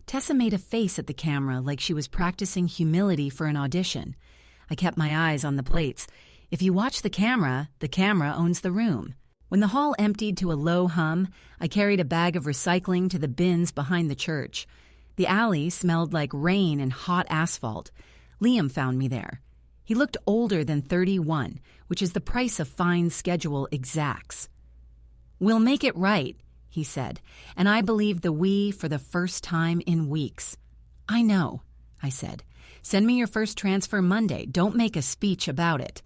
Tessa made a face at the camera like she was practicing humility for an audition. I kept my eyes on the plates. If you watch the camera owns the room. When the hall emptied to a low hum, I carried a bag of recycling to the bins behind the church. The alley smelled like rain and hot asphalt. Liam found me there. He looked older than 31, which is the price a fine schedule exacts. "We'll make it right," he said, and I believed the "we" for the first time in weeks. "I know," I said. Send me your first transfer Monday. Don't make a speech about it."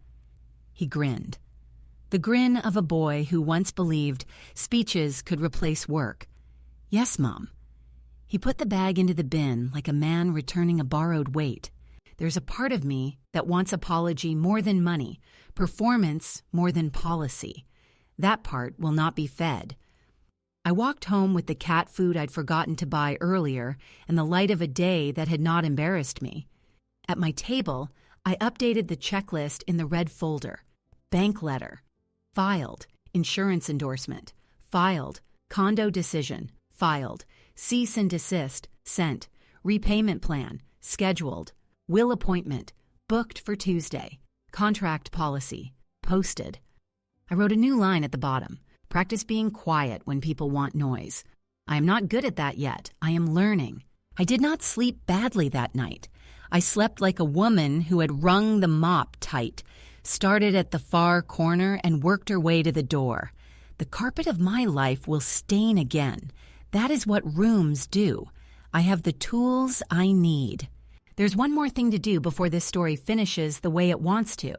He grinned. The grin of a boy who once believed speeches could replace work. "Yes, Mom." He put the bag into the bin like a man returning a borrowed weight. There's a part of me that wants apology more than money, performance more than policy. That part will not be fed. I walked home with the cat food I'd forgotten to buy earlier and the light of a day that had not embarrassed me. At my table, I updated the checklist in the red folder. Bank letter. Filed. Insurance endorsement. Filed. Condo decision. Filed. Cease and desist. Sent. Repayment plan. Scheduled. Will appointment. Booked for Tuesday. Contract policy. Posted. I wrote a new line at the bottom. Practice being quiet when people want noise. I am not good at that yet. I am learning. I did not sleep badly that night. I slept like a woman who had wrung the mop tight, started at the far corner and worked her way to the door. The carpet of my life will stain again. That is what rooms do. I have the tools I need. There's one more thing to do before this story finishes the way it wants to.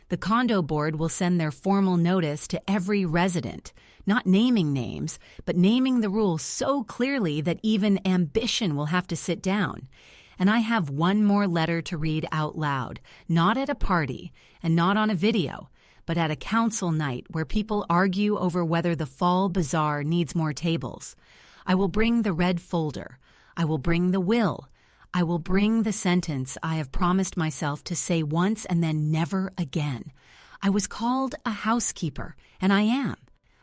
The condo board will send their formal notice to every resident, not naming names, but naming the rule so clearly that even ambition will have to sit down. And I have one more letter to read out loud, not at a party and not on a video, but at a council night where people argue over whether the fall bazaar needs more tables. I will bring the red folder. I will bring the will. I will bring the sentence I have promised myself to say once and then never again. I was called a housekeeper, and I am.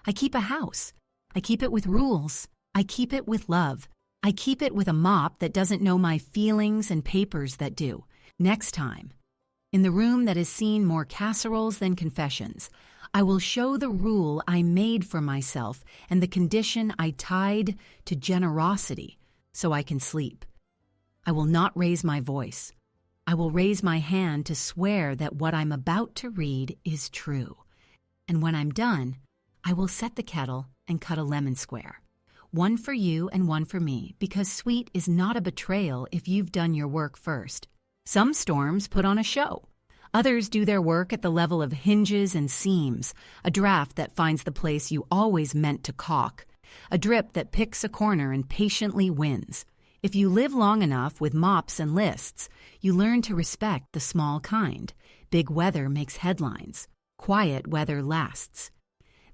I keep a house. I keep it with rules. I keep it with love. I keep it with a mop that doesn't know my feelings and papers that do. Next time, in the room that has seen more casseroles than confessions, I will show the rule I made for myself and the condition I tied to generosity so I can sleep. I will not raise my voice. I will raise my hand to swear that what I'm about to read is true. And when I'm done, I will set the kettle and cut a lemon square. One for you and one for me, because sweet is not a betrayal if you've done your work first. Some storms put on a show. Others do their work at the level of hinges and seams, a draft that finds the place you always meant to caulk, a drip that picks a corner and patiently wins. If you live long enough with mops and lists, you learn to respect the small kind. Big weather makes headlines. Quiet weather lasts.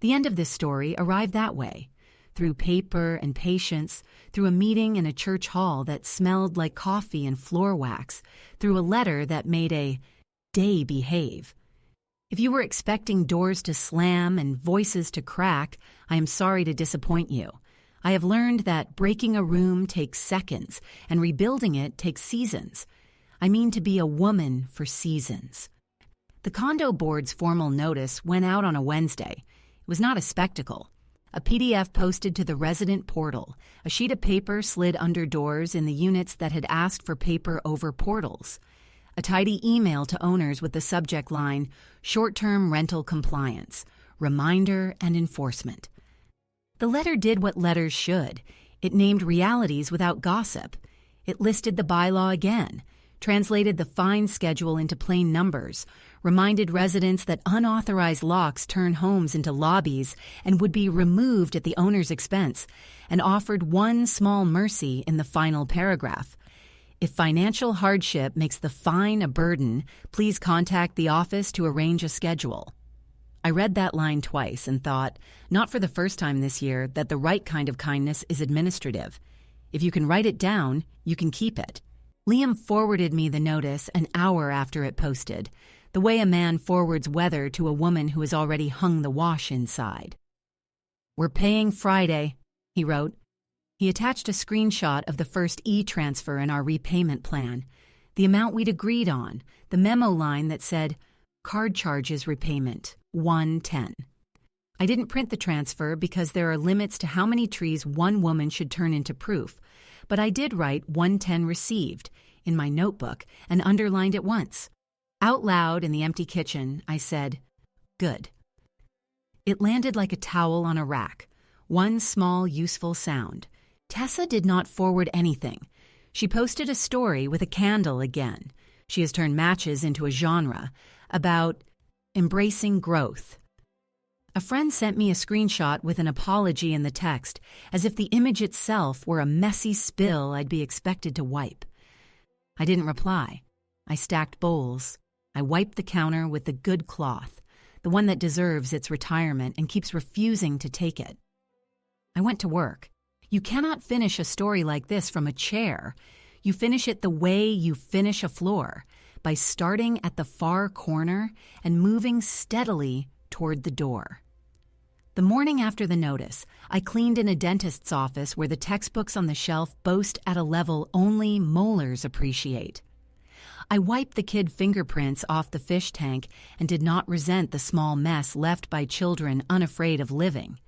The end of this story arrived that way, through paper and patience, through a meeting in a church hall that smelled like coffee and floor wax, through a letter that made a day behave. If you were expecting doors to slam and voices to crack, I am sorry to disappoint you. I have learned that breaking a room takes seconds and rebuilding it takes seasons. I mean to be a woman for seasons. The condo board's formal notice went out on a Wednesday. It was not a spectacle. A PDF posted to the resident portal, a sheet of paper slid under doors in the units that had asked for paper over portals, a tidy email to owners with the subject line, short-term rental compliance, reminder and enforcement. The letter did what letters should. It named realities without gossip. It listed the bylaw again, translated the fine schedule into plain numbers, reminded residents that unauthorized locks turn homes into lobbies and would be removed at the owner's expense, and offered one small mercy in the final paragraph. If financial hardship makes the fine a burden, please contact the office to arrange a schedule. I read that line twice and thought, not for the first time this year, that the right kind of kindness is administrative. If you can write it down, you can keep it. Liam forwarded me the notice an hour after it posted, the way a man forwards weather to a woman who has already hung the wash inside. "We're paying Friday," he wrote. He attached a screenshot of the first e-transfer in our repayment plan, the amount we'd agreed on, the memo line that said, "Card charges repayment, $110." I didn't print the transfer because there are limits to how many trees one woman should turn into proof, but I did write $110 received in my notebook and underlined it once. Out loud in the empty kitchen, I said, "Good." It landed like a towel on a rack, one small, useful sound. Tessa did not forward anything. She posted a story with a candle again. She has turned matches into a genre about embracing growth. A friend sent me a screenshot with an apology in the text, as if the image itself were a messy spill I'd be expected to wipe. I didn't reply. I stacked bowls. I wiped the counter with the good cloth, the one that deserves its retirement and keeps refusing to take it. I went to work. You cannot finish a story like this from a chair. You finish it the way you finish a floor, by starting at the far corner and moving steadily toward the door. The morning after the notice, I cleaned in a dentist's office where the textbooks on the shelf boast at a level only molars appreciate. I wiped the kid fingerprints off the fish tank and did not resent the small mess left by children unafraid of living.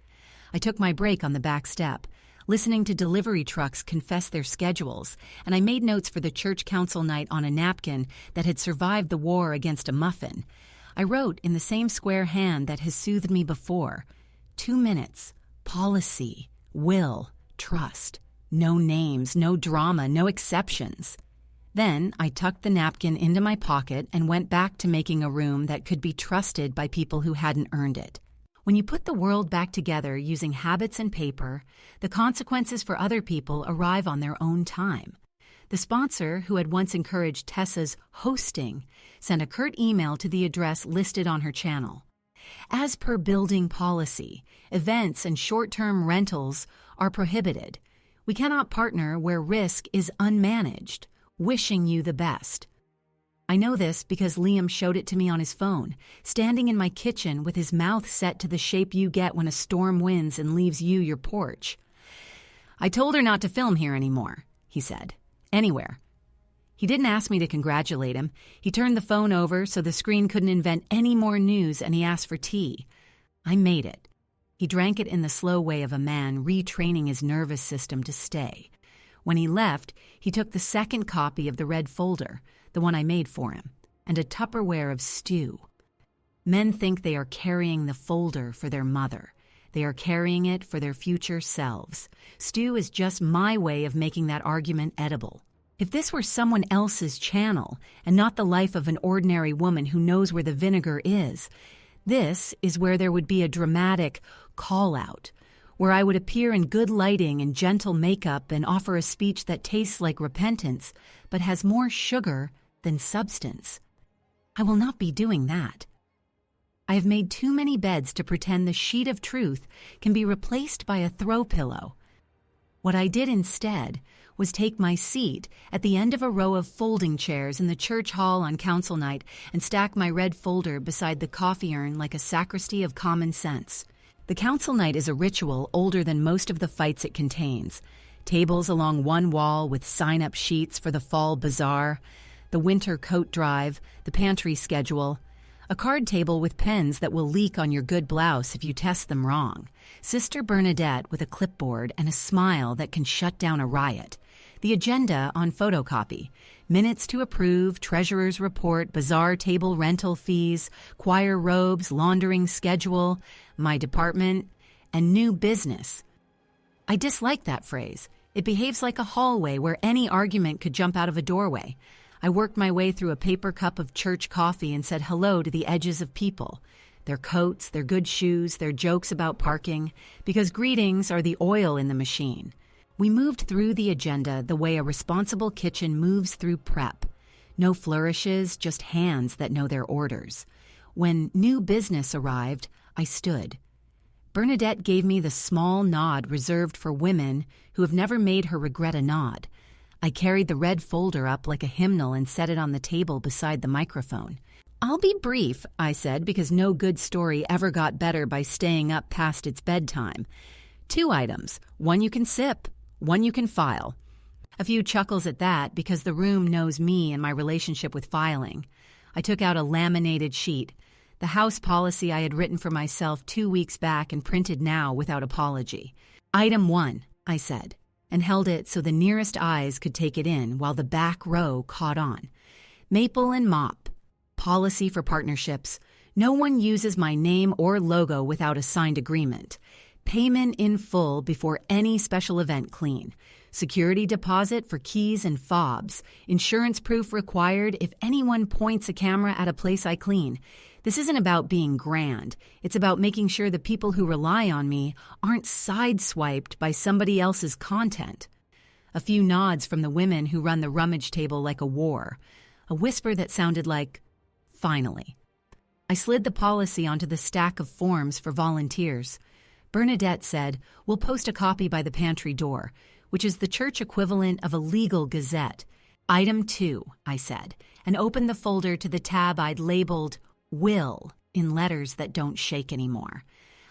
I took my break on the back step, listening to delivery trucks confess their schedules, and I made notes for the church council night on a napkin that had survived the war against a muffin. I wrote in the same square hand that has soothed me before, 2 minutes, policy, will, trust, no names, no drama, no exceptions. Then I tucked the napkin into my pocket and went back to making a room that could be trusted by people who hadn't earned it. When you put the world back together using habits and paper, the consequences for other people arrive on their own time. The sponsor, who had once encouraged Tessa's hosting, sent a curt email to the address listed on her channel. As per building policy, events and short-term rentals are prohibited. We cannot partner where risk is unmanaged. Wishing you the best. I know this because Liam showed it to me on his phone, standing in my kitchen with his mouth set to the shape you get when a storm wins and leaves you your porch. I told her not to film here anymore, he said. Anywhere. He didn't ask me to congratulate him. He turned the phone over so the screen couldn't invent any more news, and he asked for tea. I made it. He drank it in the slow way of a man retraining his nervous system to stay. When he left, he took the second copy of the red folder, the one I made for him, and a Tupperware of stew. Men think they are carrying the folder for their mother. They are carrying it for their future selves. Stew is just my way of making that argument edible. If this were someone else's channel, and not the life of an ordinary woman who knows where the vinegar is, this is where there would be a dramatic call-out, where I would appear in good lighting and gentle makeup and offer a speech that tastes like repentance, but has more sugar than substance. I will not be doing that. I have made too many beds to pretend the sheet of truth can be replaced by a throw pillow. What I did instead was take my seat at the end of a row of folding chairs in the church hall on council night and stack my red folder beside the coffee urn like a sacristy of common sense. The council night is a ritual older than most of the fights it contains. Tables along one wall with sign-up sheets for the fall bazaar, the winter coat drive, the pantry schedule, a card table with pens that will leak on your good blouse if you test them wrong, Sister Bernadette with a clipboard and a smile that can shut down a riot, the agenda on photocopy, minutes to approve, treasurer's report, bazaar table rental fees, choir robes, laundering schedule, my department, and new business. I dislike that phrase. It behaves like a hallway where any argument could jump out of a doorway. I worked my way through a paper cup of church coffee and said hello to the edges of people, their coats, their good shoes, their jokes about parking, because greetings are the oil in the machine. We moved through the agenda the way a responsible kitchen moves through prep. No flourishes, just hands that know their orders. When new business arrived, I stood. Bernadette gave me the small nod reserved for women who have never made her regret a nod. I carried the red folder up like a hymnal and set it on the table beside the microphone. I'll be brief, I said, because no good story ever got better by staying up past its bedtime. 2 items, one you can sip, one you can file. A few chuckles at that because the room knows me and my relationship with filing. I took out a laminated sheet, the house policy I had written for myself 2 weeks back and printed now without apology. Item 1, I said, and held it so the nearest eyes could take it in while the back row caught on. Maple and mop. Policy for partnerships. No one uses my name or logo without a signed agreement. Payment in full before any special event clean. Security deposit for keys and fobs. Insurance proof required if anyone points a camera at a place I clean. This isn't about being grand. It's about making sure the people who rely on me aren't sideswiped by somebody else's content. A few nods from the women who run the rummage table like a war. A whisper that sounded like, finally. I slid the policy onto the stack of forms for volunteers. Bernadette said, we'll post a copy by the pantry door, which is the church equivalent of a legal gazette. Item 2, I said, and opened the folder to the tab I'd labeled Will in letters that don't shake anymore.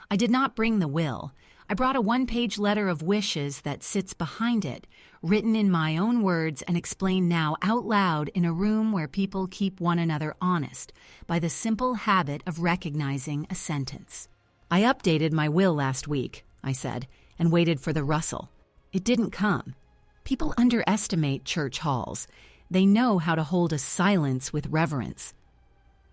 I did not bring the will. I brought a one-page letter of wishes that sits behind it, written in my own words and explained now out loud in a room where people keep one another honest by the simple habit of recognizing a sentence. I updated my will last week, I said, and waited for the rustle. It didn't come. People underestimate church halls. They know how to hold a silence with reverence.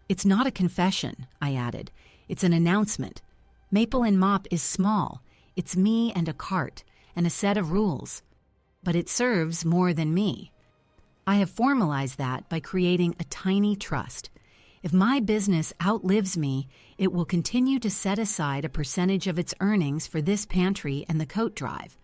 It's not a confession, I added. It's an announcement. Maple and Mop is small. It's me and a cart, and a set of rules. But it serves more than me. I have formalized that by creating a tiny trust. If my business outlives me, it will continue to set aside a percentage of its earnings for this pantry and the coat drive.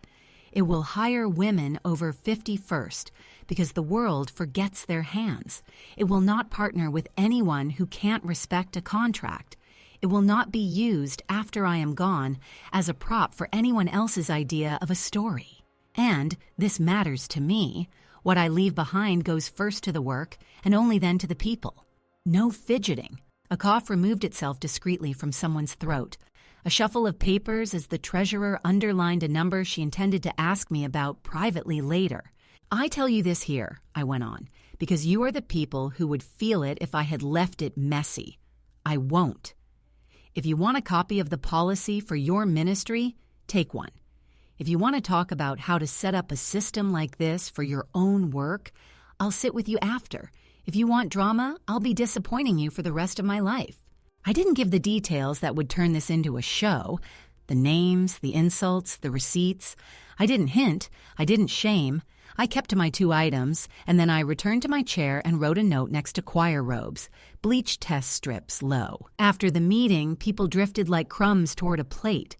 It will hire women over 50 first, because the world forgets their hands. It will not partner with anyone who can't respect a contract. It will not be used after I am gone as a prop for anyone else's idea of a story. And, this matters to me, what I leave behind goes first to the work and only then to the people. No fidgeting. A cough removed itself discreetly from someone's throat. A shuffle of papers as the treasurer underlined a number she intended to ask me about privately later. I tell you this here, I went on, because you are the people who would feel it if I had left it messy. I won't. If you want a copy of the policy for your ministry, take one. If you want to talk about how to set up a system like this for your own work, I'll sit with you after. If you want drama, I'll be disappointing you for the rest of my life. I didn't give the details that would turn this into a show. The names, the insults, the receipts. I didn't hint. I didn't shame. I kept to my 2 items, and then I returned to my chair and wrote a note next to choir robes, bleach test strips low. After the meeting, people drifted like crumbs toward a plate.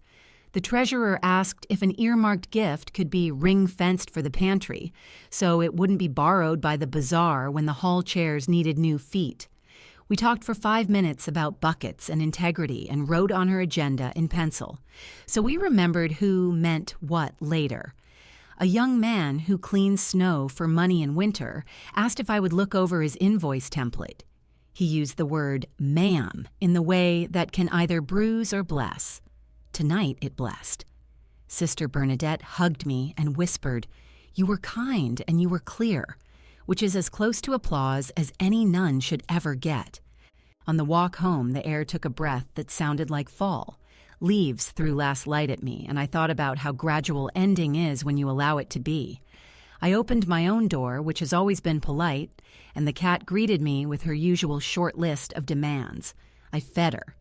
The treasurer asked if an earmarked gift could be ring-fenced for the pantry, so it wouldn't be borrowed by the bazaar when the hall chairs needed new feet. We talked for 5 minutes about buckets and integrity and wrote on her agenda in pencil. So we remembered who meant what later. A young man who cleans snow for money in winter asked if I would look over his invoice template. He used the word ma'am in the way that can either bruise or bless. Tonight it blessed. Sister Bernadette hugged me and whispered, "You were kind and you were clear," which is as close to applause as any nun should ever get. On the walk home, the air took a breath that sounded like fall. Leaves threw last light at me, and I thought about how gradual ending is when you allow it to be. I opened my own door, which has always been polite, and the cat greeted me with her usual short list of demands. I fed her.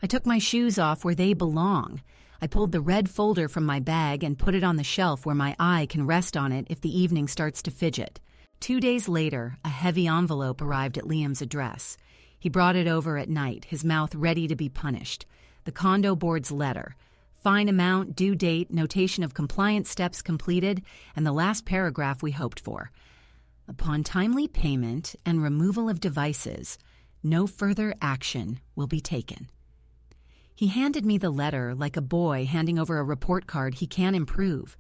I took my shoes off where they belong. I pulled the red folder from my bag and put it on the shelf where my eye can rest on it if the evening starts to fidget. 2 days later, a heavy envelope arrived at Liam's address. He brought it over at night, his mouth ready to be punished. The condo board's letter. Fine amount, due date, notation of compliance steps completed, and the last paragraph we hoped for. Upon timely payment and removal of devices, no further action will be taken. He handed me the letter like a boy handing over a report card he can't improve.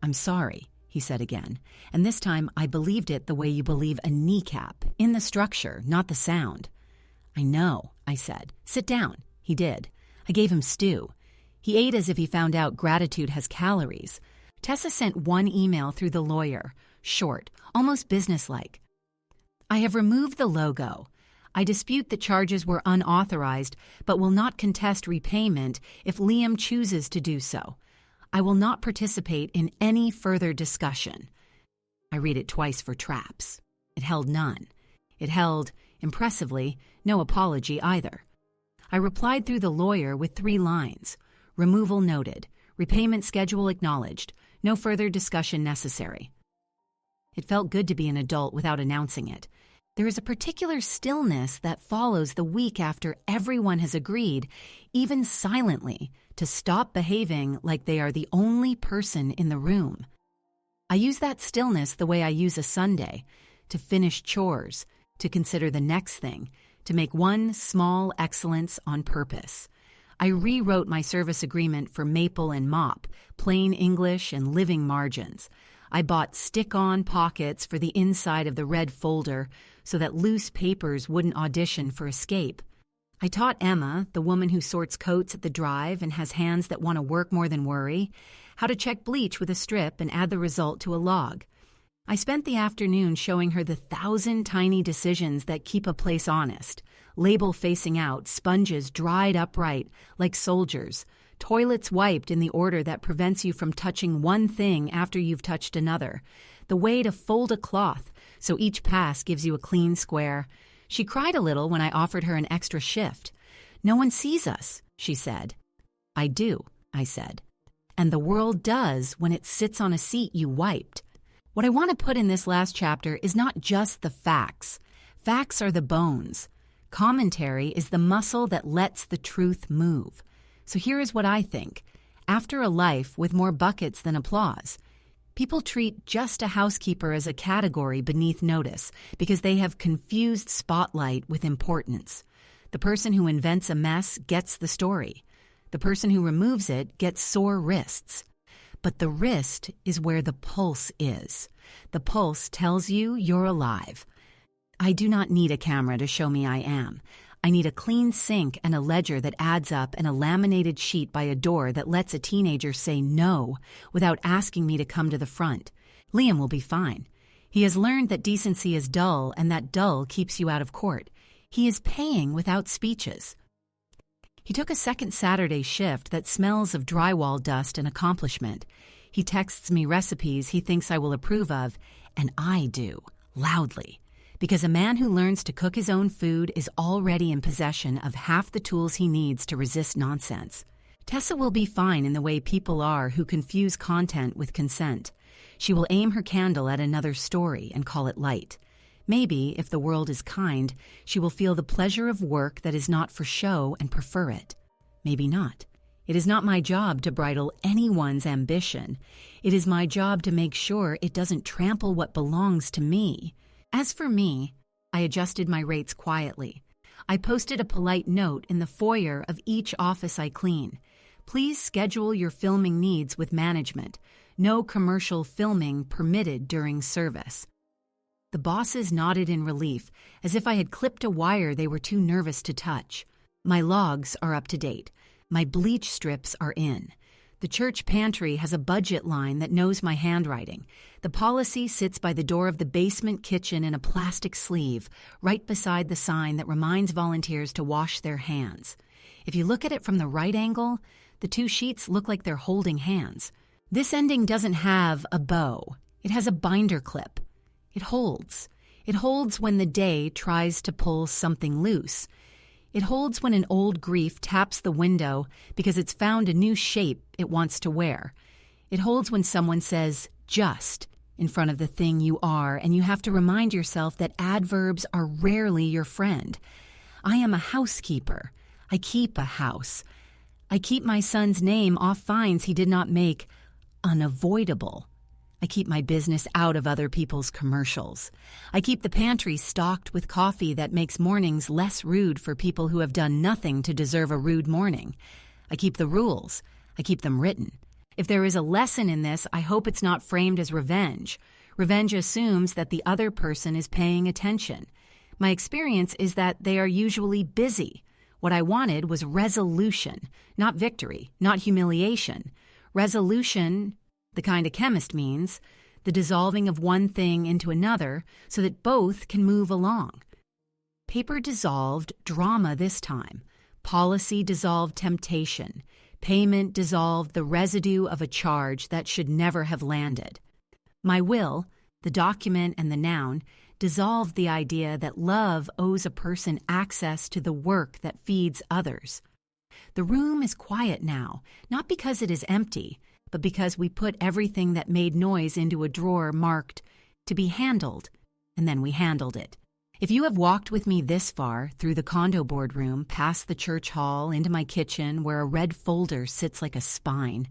"I'm sorry," he said again, and this time I believed it the way you believe a kneecap, in the structure, not the sound. "I know," I said. "Sit down." He did. I gave him stew. He ate as if he found out gratitude has calories. Tessa sent one email through the lawyer, short, almost businesslike. "I have removed the logo. I dispute that charges were unauthorized, but will not contest repayment if Liam chooses to do so. I will not participate in any further discussion." I read it twice for traps. It held none. It held, impressively, no apology either. I replied through the lawyer with 3 lines. Removal noted. Repayment schedule acknowledged. No further discussion necessary. It felt good to be an adult without announcing it. There is a particular stillness that follows the week after everyone has agreed, even silently, to stop behaving like they are the only person in the room. I use that stillness the way I use a Sunday, to finish chores, to consider the next thing, to make one small excellence on purpose. I rewrote my service agreement for maple and mop, plain English and living margins. I bought stick-on pockets for the inside of the red folder so that loose papers wouldn't audition for escape. I taught Emma, the woman who sorts coats at the drive and has hands that want to work more than worry, how to check bleach with a strip and add the result to a log. I spent the afternoon showing her the 1,000 tiny decisions that keep a place honest. Label facing out, sponges dried upright, like soldiers, toilets wiped in the order that prevents you from touching one thing after you've touched another, the way to fold a cloth so each pass gives you a clean square. She cried a little when I offered her an extra shift. "No one sees us," she said. "I do," I said. "And the world does when it sits on a seat you wiped." What I want to put in this last chapter is not just the facts. Facts are the bones. Commentary is the muscle that lets the truth move. So here is what I think. After a life with more buckets than applause, people treat just a housekeeper as a category beneath notice because they have confused spotlight with importance. The person who invents a mess gets the story. The person who removes it gets sore wrists. But the wrist is where the pulse is. The pulse tells you you're alive. I do not need a camera to show me I am. I need a clean sink and a ledger that adds up and a laminated sheet by a door that lets a teenager say no without asking me to come to the front. Liam will be fine. He has learned that decency is dull and that dull keeps you out of court. He is paying without speeches. He took a second Saturday shift that smells of drywall dust and accomplishment. He texts me recipes he thinks I will approve of, and I do, loudly. Because a man who learns to cook his own food is already in possession of half the tools he needs to resist nonsense. Tessa will be fine in the way people are who confuse content with consent. She will aim her candle at another story and call it light. Maybe, if the world is kind, she will feel the pleasure of work that is not for show and prefer it. Maybe not. It is not my job to bridle anyone's ambition. It is my job to make sure it doesn't trample what belongs to me. As for me, I adjusted my rates quietly. I posted a polite note in the foyer of each office I clean. Please schedule your filming needs with management. No commercial filming permitted during service. The bosses nodded in relief, as if I had clipped a wire they were too nervous to touch. My logs are up to date. My bleach strips are in. The church pantry has a budget line that knows my handwriting. The policy sits by the door of the basement kitchen in a plastic sleeve, right beside the sign that reminds volunteers to wash their hands. If you look at it from the right angle, the two sheets look like they're holding hands. This ending doesn't have a bow. It has a binder clip. It holds. It holds when the day tries to pull something loose. It holds when an old grief taps the window because it's found a new shape it wants to wear. It holds when someone says, "just," in front of the thing you are, and you have to remind yourself that adverbs are rarely your friend. I am a housekeeper. I keep a house. I keep my son's name off fines he did not make unavoidable. I keep my business out of other people's commercials. I keep the pantry stocked with coffee that makes mornings less rude for people who have done nothing to deserve a rude morning. I keep the rules. I keep them written. If there is a lesson in this, I hope it's not framed as revenge. Revenge assumes that the other person is paying attention. My experience is that they are usually busy. What I wanted was resolution, not victory, not humiliation. Resolution, the kind a chemist means, the dissolving of one thing into another so that both can move along. Paper dissolved drama this time. Policy dissolved temptation. Payment dissolved the residue of a charge that should never have landed. My will, the document and the noun, dissolved the idea that love owes a person access to the work that feeds others. The room is quiet now, not because it is empty, but because we put everything that made noise into a drawer marked to be handled, and then we handled it. If you have walked with me this far, through the condo boardroom, past the church hall, into my kitchen, where a red folder sits like a spine,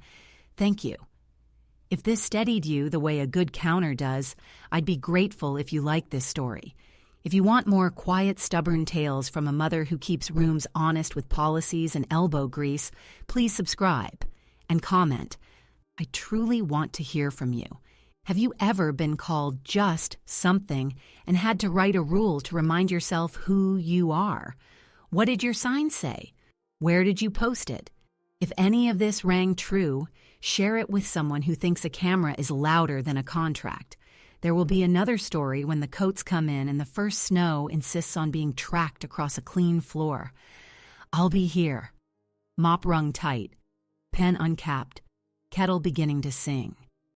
thank you. If this steadied you the way a good counter does, I'd be grateful if you liked this story. If you want more quiet, stubborn tales from a mother who keeps rooms honest with policies and elbow grease, please subscribe and comment. I truly want to hear from you. Have you ever been called just something and had to write a rule to remind yourself who you are? What did your sign say? Where did you post it? If any of this rang true, share it with someone who thinks a camera is louder than a contract. There will be another story when the coats come in and the first snow insists on being tracked across a clean floor. I'll be here. Mop wrung tight, pen uncapped, kettle beginning to sing.